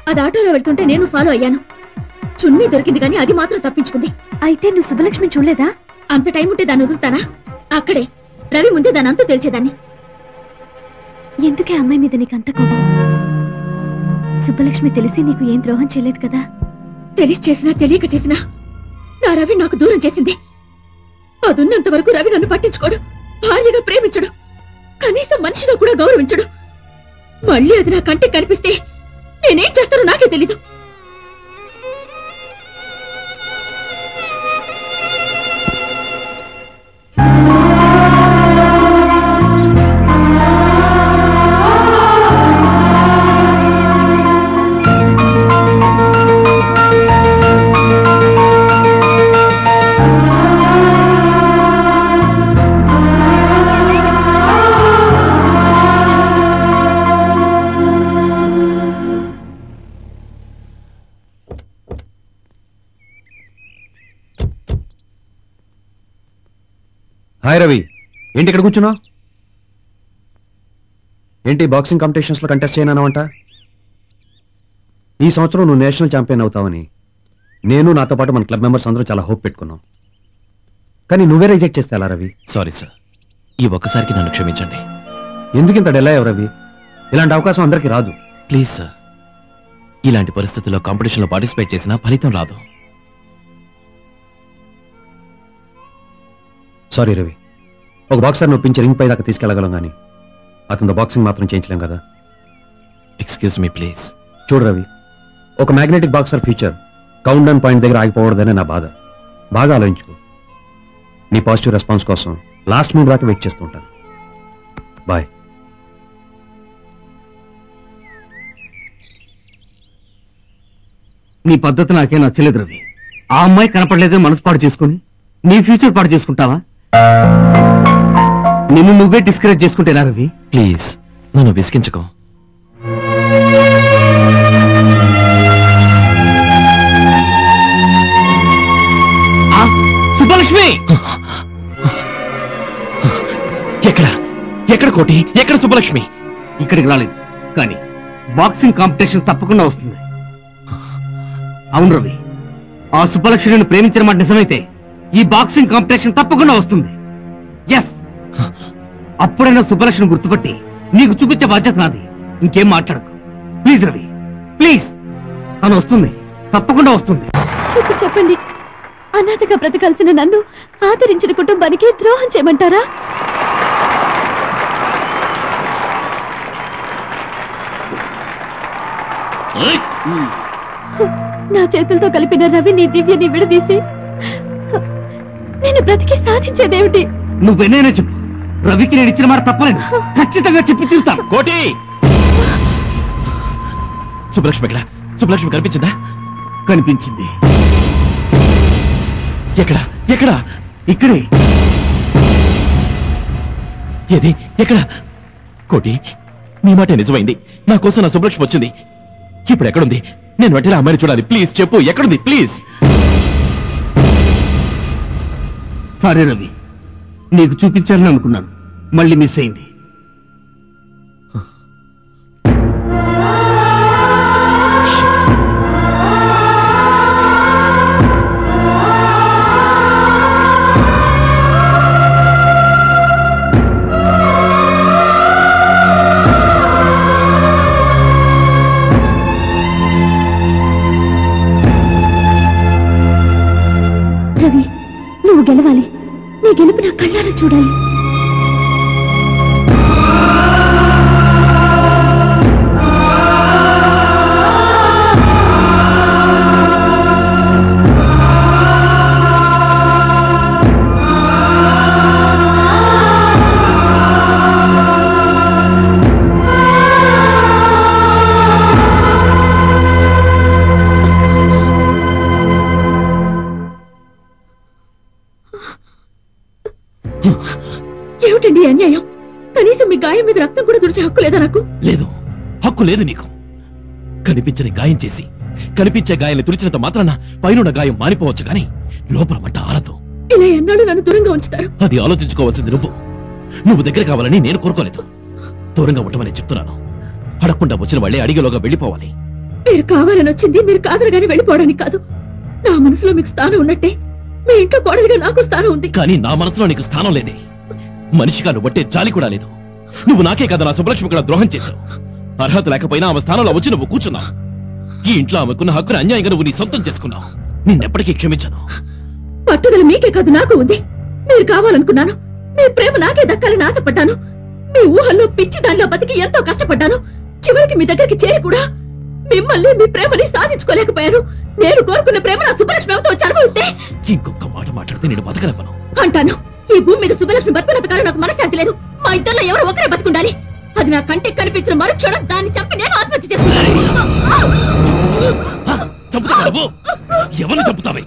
[SPEAKER 10] అది ఆటోలో వెళ్తుంటే నేను ఫాలో అయ్యాను. చున్నీ దొరికింది కానీ అది మాత్రం తప్పించుకుంది. అయితే నువ్వు సుబ్బలక్ష్మి చూడలేదా? అంత టైం ఉంటే దాన్ని వదులుతానా? అక్కడే రవి ముందే దాని అంతా తెలిసేదాన్ని. ఎందుకే అమ్మాయి మీద నీకు అంత కోపం? సుబ్బలక్ష్మి తెలిసి నీకు ఏం ద్రోహం చేయలేదు కదా? తెలిసి చేసినా తెలియక చేసినా నా రవి నాకు దూరం చేసింది. అదున్నంత వరకు రవి నన్ను పట్టించుకోడు, భార్యగా ప్రేమించడు, కనీసం మనిషిగా కూడా గౌరవించడు. మళ్ళీ అది నా కంటికి కనిపిస్తే నేనేం చేస్తానో నాకే తెలీదు.
[SPEAKER 7] హాయ్ రవి, ఏంటి ఇక్కడ కూర్చున్నావు? ఏంటి బాక్సింగ్ కాంపిటీషన్స్ లో కంటెస్ట్ చేయనావంట? ఈ సంవత్సరం నువ్వు నేషనల్ ఛాంపియన్ అవుతావని నేను నాతో పాటు మన క్లబ్ మెంబర్స్ అందరూ చాలా హోప్ పెట్టుకున్నాం. కానీ నువ్వే రిజెక్ట్ చేస్తే ఎలా రవి?
[SPEAKER 2] సారీ సార్, ఈ ఒక్కసారికి నన్ను క్షమించండి.
[SPEAKER 7] ఎందుకు ఇంత డెల్ అయ్యావు రవి? ఇలాంటి అవకాశం అందరికీ రాదు.
[SPEAKER 2] ప్లీజ్ సార్, ఇలాంటి పరిస్థితుల్లో కాంపిటీషన్లో పార్టిసిపేట్ చేసినా ఫలితం రాదు.
[SPEAKER 7] సారీ రవి, ఒక బాక్సర్ నొప్పించి రింగ్ పై దాకా తీసుకెళ్లగలం కానీ అతనితో బాక్సింగ్ మాత్రం చేయించలేం కదా.
[SPEAKER 2] Excuse me please.
[SPEAKER 7] చూడు రవి, ఒక magnetic boxer future count down point దగ్గర ఆగిపోవడదనే నా బాధ. బాగా ఆలోచించుకో. నీ పాజిటివ్ రెస్పాన్స్ కోసం లాస్ట్ మినిట్ దాకా వెయిట్ చేస్తూ ఉంటాను. బాయ్.
[SPEAKER 3] నీ పద్ధతి నాకేం నచ్చలేదు రవి. ఆ అమ్మాయి కనపడలేదని మనసు పాడు చేసుకుని నీ ఫ్యూచర్ పాడు చేసుకుంటావా? నిన్ను నువ్వే డిస్కరేజ్ చేసుకుంటేనా రవి?
[SPEAKER 2] ప్లీజ్ నన్ను విసిగించుకో.
[SPEAKER 3] సుబ్బలక్ష్మి
[SPEAKER 2] ఎక్కడ ఎక్కడ కోటి, ఎక్కడ సుబ్బలక్ష్మి?
[SPEAKER 3] ఇక్కడికి రాలేదు, కానీ బాక్సింగ్ కాంపిటీషన్ తప్పకుండా వస్తుంది. అవును రవి, ఆ సుబ్బలక్ష్మిని ప్రేమించిన మాట నిజమైతే ఈ బాక్సింగ్ కాంపిటీషన్ తప్పకుండా వస్తుంది. ఎస్, అప్పుడైనా సుబ్బలక్ష్మిని గుర్తుపట్టి నీకు చూపించే బాధ్యత నాది. ఇంకేం మాట్లాడకు ప్లీజ్ రవి. ప్లీజ్. తను వస్తుంది, తప్పకుండా వస్తుంది.
[SPEAKER 6] ఇప్పుడు చెప్పండి, అనాథగా బ్రతకాల్సిన నన్ను ఆదరించిన కుటుంబానికి ద్రోహం చేయమంటారా? నా చేతులతో కలిపిన రవిని దివ్యని విడదీసి నేను బ్రతికి సాధించేదేమిటి?
[SPEAKER 3] నువ్వెన్నైనా చెప్పు, రవికి నేను ఇచ్చిన మాట తప్పలేదు. ఖచ్చితంగా చెప్పి తీరుతాను.
[SPEAKER 2] కోటి! సుబ్బలక్ష్మి ఎక్కడ? సుబ్బలక్ష్మి కనిపించిందా?
[SPEAKER 3] కనిపించింది.
[SPEAKER 2] ఎక్కడ? ఎక్కడ?
[SPEAKER 3] ఇక్కడే.
[SPEAKER 2] ఏది? ఎక్కడ? కోటి, నీ మాట నిజమైంది. నా కోసం నా సుబ్బలక్ష్మి వచ్చింది. ఇప్పుడు ఎక్కడుంది? నేను వెంటనే అమ్మాయిని చూడాలి. ప్లీజ్ చెప్పు, ఎక్కడుంది? ప్లీజ్.
[SPEAKER 3] సరే రవి, నీకు చూపించాలని అనుకున్నాను, మళ్ళీ మిస్ అయింది.
[SPEAKER 6] రవి, నువ్వు గెలవాలి. నీ గెలుపు నా కళ్ళారా చూడాలి. ఏమిటండి అన్యాయం? కనీసం మీ గాయం మీద రక్తం కూడా తుడిచే హక్కు లేదా నాకు?
[SPEAKER 2] లేదు, హక్కు లేదు నీకు. కనిపించని గాయం చేసి కనిపించే గాయాన్ని తుడిచినంత మాత్రాన పైనున్న గాయం మానిపోవచ్చు, కానీ లోపల మంట ఆరదు.
[SPEAKER 6] ఇలా ఎన్నాళ్ళు నన్ను దూరంగా ఉంచుతారు?
[SPEAKER 2] అది ఆలోచించుకోవాల్సింది నువ్వు. నువ్వు దగ్గర కావాలని నేను కోరుకోలేదు. దూరంగా ఉండమని చెప్తున్నాను. అడగకుండా వచ్చిన వాళ్ళే అడిగేలోగా వెళ్ళిపోవాలి.
[SPEAKER 6] మీరు కావాలని వచ్చింది మీరు కాదనగానే వెళ్ళిపోవడానికి కాదు. నా మనసులో మీకు స్థానం ఉన్నట్టే మీ ఇంట్లో కోడలిగా నాకు స్థానం ఉంది.
[SPEAKER 2] కానీ నా మనసులో నీకు స్థానం లేదే. మనిషిగా నువ్వు బట్టే జాలి కూడా లేదు. నువ్వు నాకే కదా నా సుబ్బలక్ష్మి కూడా ద్రోహం చేశావు. అర్హత లేకపోయినా ఆమె స్థానంలో వచ్చి నువ్వు కూర్చున్నావు. ఈ ఇంట్లో ఆమెకున్న హక్కును అన్యాయంగా నువ్వు నీ సొంతం చేసుకున్నావు. నిన్నెప్పటికీ క్షమించను.
[SPEAKER 6] పట్టుదల మీకే కాదు నాకు ఉంది. మీరు కావాలనుకున్నాను. మీ ప్రేమ నాకే దక్కాలని ఆశపడ్డాను. మీ ఊహల్లో పిచ్చి దానిలో బతికి ఎంతో కష్టపడ్డాను. చివరికి మీ దగ్గరికి చేరి కూడా మిమ్మల్ని మీ ప్రేమని సాధించుకోలేకపోయాను. నేను కోరుకున్న ప్రేమ నా సుబ్బలక్ష్మితో వచ్చి అనుభవిస్తే
[SPEAKER 2] ఇంకొక మాట మాట్లాడితే నేను బతకనివ్వను
[SPEAKER 6] అంటాను. ఈ భూమి మీద సుబ్బలక్ష్మి బతుకున్నంత కాలం నాకు మనశ్శాంతి లేదు. మా ఇద్దరిలో ఎవరు ఒకరే బతుకుండాలి. అది నా కంటికి కనిపించిన మరుక్షణం దాన్ని చంపి నేను ఆత్మహత్య చేసుకున్నాను.
[SPEAKER 2] ఎవరిని చంపుతావే?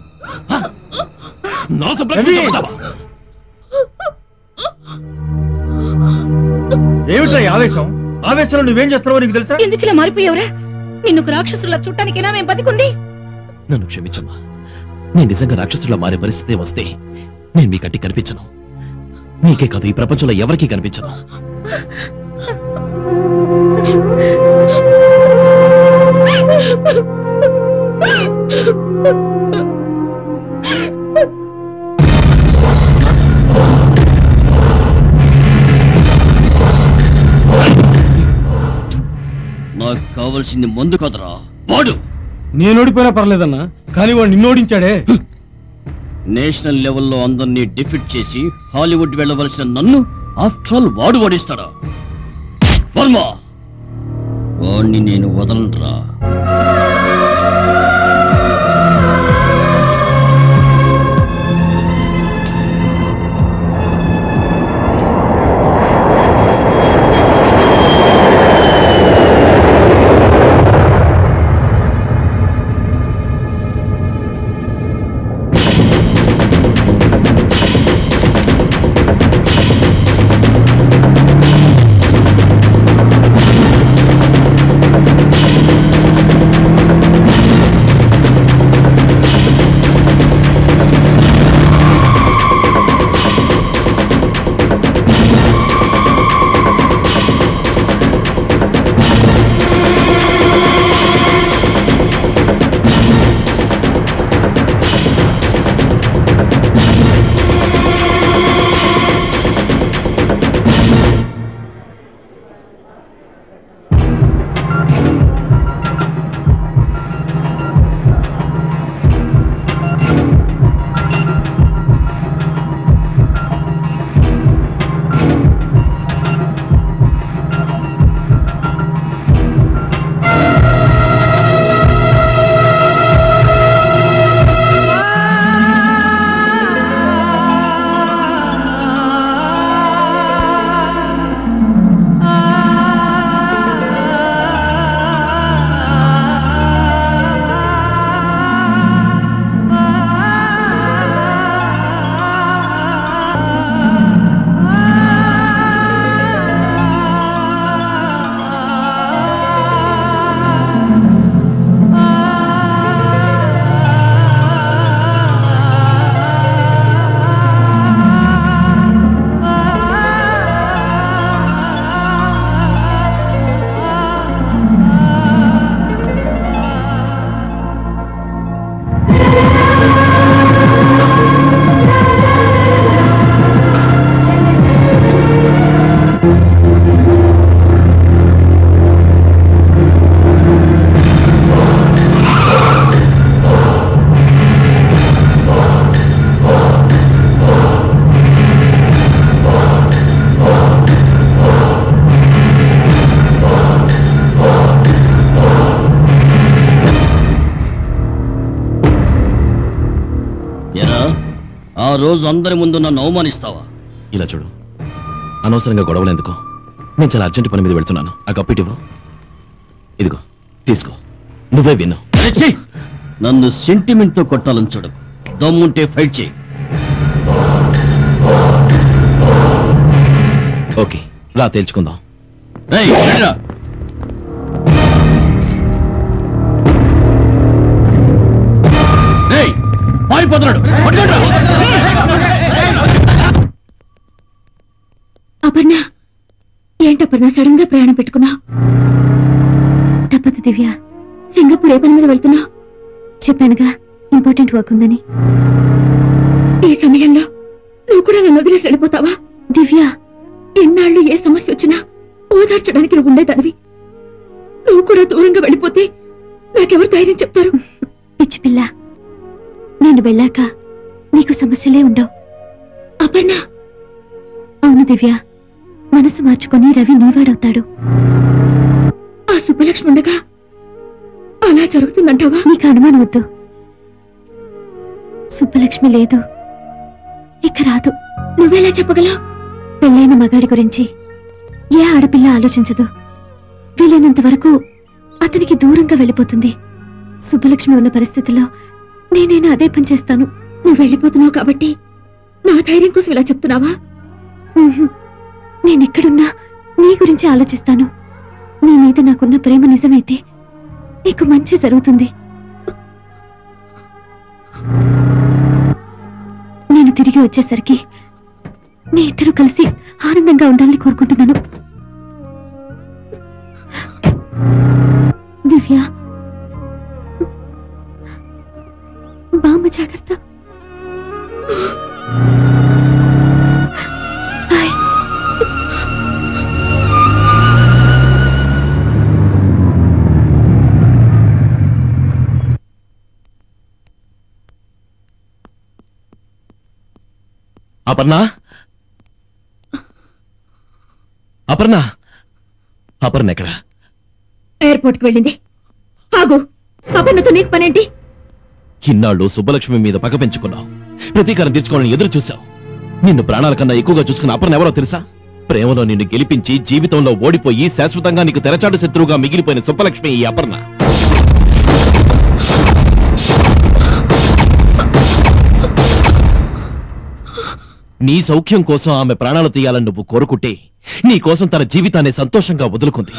[SPEAKER 2] నా సుబ్బలక్ష్మి చంపుతావా?
[SPEAKER 5] ఏమిటా ఆవేశం? ఆవేశంలో నువ్వేం చేస్తావో నీకు తెలుసా?
[SPEAKER 4] ఎందుకు ఇలా మారిపోయావురా? నిన్ను రాక్షసుల చుట్టానికైనా మేము బతికుంది.
[SPEAKER 2] నన్ను క్షమించమ్మా. నేను నిజంగా రాక్షసులా మారే పరిస్థితి వస్తే నేను మీ కంటికి కనిపించను. నీకే కాదు, ఈ ప్రపంచంలో ఎవరికీ కనిపించను.
[SPEAKER 14] నాకు కావలసింది మందు కదరా వాడు.
[SPEAKER 12] నేను ఓడిపోయినా పర్లేదన్నా, కానీ వాడు నిన్ను ఓడించాడే.
[SPEAKER 14] నేషనల్ లెవెల్లో అందరినీ డిఫీట్ చేసి హాలీవుడ్ వెళ్ళవలసిన నన్ను ఆఫ్టర్ ఆల్ వాడు ఓడిస్తాడా? వర్మ, వాడిని నేను వదలనురా. ఆ రోజు అందరి ముందు నన్ను అవమానిస్తావా?
[SPEAKER 2] ఇలా చూడు, అనవసరంగా గొడవలు ఎందుకు? నేను చాలా అర్జెంట్ పని మీద వెళ్తున్నాను. ఆ కప్పిటివ్వు. ఇదిగో తీసుకో, నువ్వే విను.
[SPEAKER 14] నన్ను సెంటిమెంట్ తో కొట్టాలని చూడకు. దమ్ముంటే ఫైట్ చేయి.
[SPEAKER 2] ఓకే రా, తేల్చుకుందాం.
[SPEAKER 10] అపర్ణ, ఏంటపర్ణ సడన్ గా ప్రయాణం పెట్టుకున్నా? తప్పదు దివ్య, సింగపూర్ ఏ పని మీద వెళ్తున్నా? చెప్పానుగా ఇంపార్టెంట్ వర్క్ ఉందని. ఈ సమయంలో నువ్వు కూడా నన్ను వదిలేసి వెళ్ళిపోతావా? దివ్య, ఎన్నాళ్ళు ఏ సమస్య వచ్చినా ఓదార్చడానికి నువ్వు ఉండేదానివి. నువ్వు కూడా దూరంగా వెళ్ళిపోతే నాకెవరు ధైర్యం చెప్తారు? పిచ్చి పిల్ల, నేను వెళ్ళాక నీకు సమస్యలే ఉండవు. అపర్ణ. అవును దివ్య, మనసు మార్చుకొని రవి నీవాడవుతాడు. ఆ సుబ్బలక్ష్మి ఉండగా అలా జరుగుతుందంటావా? నీకు అనుమానం వద్దు. సుబ్బలక్ష్మి లేదు, ఇక రాదు. నువ్వెలా చెప్పగలవు? పెళ్ళైన మగాడి గురించి ఏ ఆడపిల్ల ఆలోచించదు. వీలైనంత వరకు అతనికి దూరంగా వెళ్ళిపోతుంది. సుబ్బలక్ష్మి ఉన్న పరిస్థితుల్లో నేనైనా అదే పని చేస్తాను. నువ్వు వెళ్ళిపోతున్నావు కాబట్టి నా ధైర్యం కోసం ఇలా చెప్తున్నావా? నేనెక్కడున్నా నీ గురించి ఆలోచిస్తాను. నీ మీద నాకున్న ప్రేమ నిజమైతే నీకు మంచి జరుగుతుంది. నేను తిరిగి వచ్చేసరికి మీ ఇద్దరు కలిసి ఆనందంగా ఉండాలని కోరుకుంటున్నాను. దివ్య, బామ్మ జాగ్రత్త.
[SPEAKER 2] అపర్ణ, అపర్ణ, అపర్ణ ఎక్కడ?
[SPEAKER 10] ఎయిర్పోర్ట్ కి వెళ్ళింది. ఆగు, అపర్ణతో నీకు పనేంటి?
[SPEAKER 2] ఇన్నాళ్ళు సుబ్బలక్ష్మి మీద పగ పెంచుకున్నావు, ప్రతీకారం తీర్చుకోవాలని ఎదురు చూశావు. నిన్ను ప్రాణాల కన్నా ఎక్కువగా చూసుకున్న అపర్ణ ఎవరో తెలుసా? ప్రేమలో నిన్ను గెలిపించి జీవితంలో ఓడిపోయి శాశ్వతంగా నీకు తెరచాటు శత్రువుగా మిగిలిపోయిన సుబ్బలక్ష్మి ఈ అపర్ణ. నీ సౌఖ్యం కోసం ఆమె ప్రాణాలు తీయాలని నువ్వు కోరుకుంటే నీ కోసం తన జీవితాన్ని సంతోషంగా వదులుకుంది.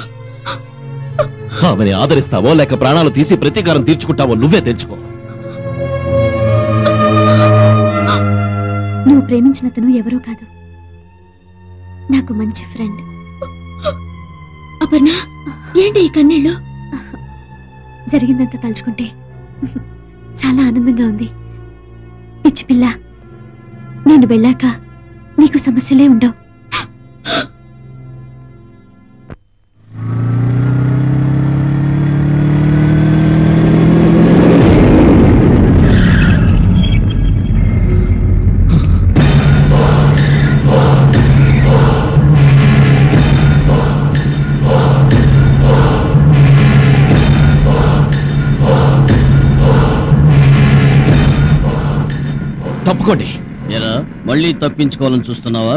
[SPEAKER 2] ఆమెని ఆదరిస్తావో లేక ప్రాణాలు తీసి ప్రతీకారం తీర్చుకుంటావో నువ్వే తెలుసుకో.
[SPEAKER 10] నువ్వు ప్రేమించిన అతను ఎవరో కాదు, నాకు మంచి ఫ్రెండ్. అపర్ణ, ఏంటి ఈ కన్నీళ్ళు? జరిగిందంతా తలుచుకుంటే చాలా ఆనందంగా ఉంది. పిచ్చి పిల్ల, నేను వెళ్ళాక నీకు సమస్యలే ఉండవు.
[SPEAKER 2] తప్పుకోండి.
[SPEAKER 14] ఏరా, మళ్ళీ తప్పించుకోవాలని చూస్తున్నావా?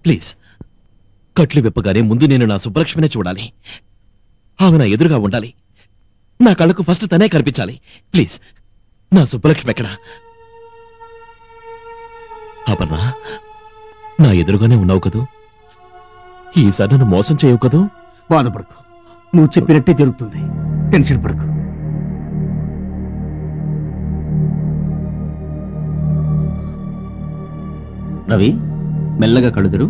[SPEAKER 2] ప్లీజ్ కట్లు విప్పగానే ముందు నేను నా సుబ్బలక్ష్మినే చూడాలి. ఆమె నా ఎదురుగా ఉండాలి. నా కళ్ళకు ఫస్ట్ తనే కనిపించాలి. ప్లీజ్ నా సుబ్బలక్ష్మి ఎక్కడా? అపర్ణ, నా ఎదురుగానే ఉన్నావు కదూ? ఈసారి నన్ను మోసం చేయవు కదూ?
[SPEAKER 3] బాధపడకు, నువ్వు చెప్పినట్టే జరుగుతుంది. టెన్షన్ పడకు.
[SPEAKER 8] రవి, మెల్లగా కడుదురు.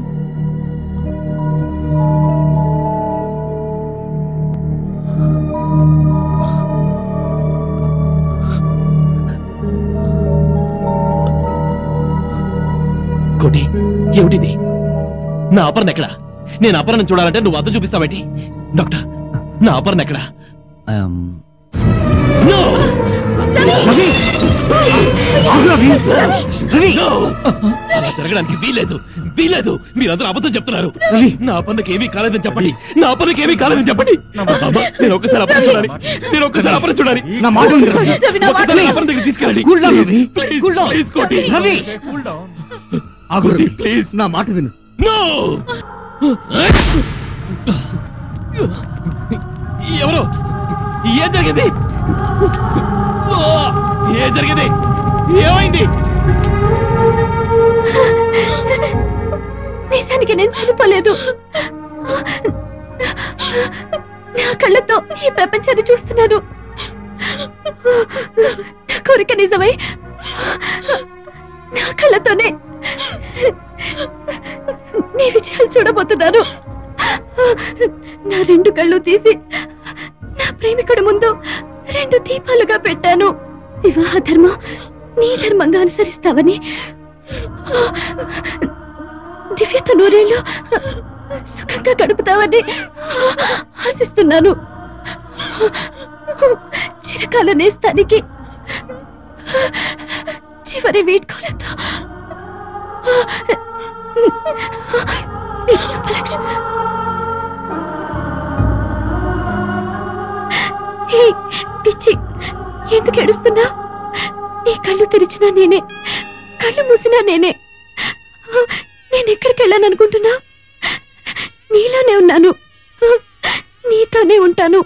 [SPEAKER 2] ఏమిటిది? నా అపర్ణ ఎక్కడా? నేను అపర్ణను చూడాలంటే నువ్వు అద్దం చూపిస్తావేంటి? డాక్టర్, నా అపర్ణ ఎక్కడా? No! అలా జరగడానికి వీలేదు. మీరందరూ అబద్ధం చెప్తున్నారు. నా అపర్ణకి ఏమీ కాలేదని చెప్పండి. నా అపర్ణకి ఏమీ కాలేదని చెప్పండి. నేను ఒక్కసారి అపర్ణ చూడాలి.
[SPEAKER 3] నా మాట విను.
[SPEAKER 2] ఒక్కసారి అపర్ణ దగ్గర తీసుకెళ్ళండి. ప్లీజ్ కోటి.
[SPEAKER 3] ప్లీజ్ నా మాట విను.
[SPEAKER 2] No! ఎవరు? ఏం జరిగింది? ఏమైంది?
[SPEAKER 6] నిజానికి నేను చనిపోలేదు. నా కళ్ళతో ఈ ప్రపంచాన్ని చూస్తున్నాను. నా కోరిక నిజమై నా కళ్ళతోనే నీ విజయాలు చూడబోతున్నాను. నా 2 కళ్ళు తీసి నా ప్రేమికుడి ముందు 2 దీపాలుగా పెట్టాను. వివాహ ధర్మం నీ ధర్మంగా అనుసరిస్తావని, దివ్యత 100 సుఖంగా గడుపుతావని ఆశిస్తున్నాను. చిరకాల నేస్తానికి చివరి వీడ్కోలతో సుబ్బలక్ష్మి. పిచ్చి, ఎందుకు ఏడుస్తున్నా? నీ కళ్ళు తెరిచినా నేనే, కళ్ళు మూసినా నేనే. నేనెక్కడికి వెళ్ళాను అనుకుంటున్నా? నీలోనే ఉన్నాను, నీతోనే ఉంటాను.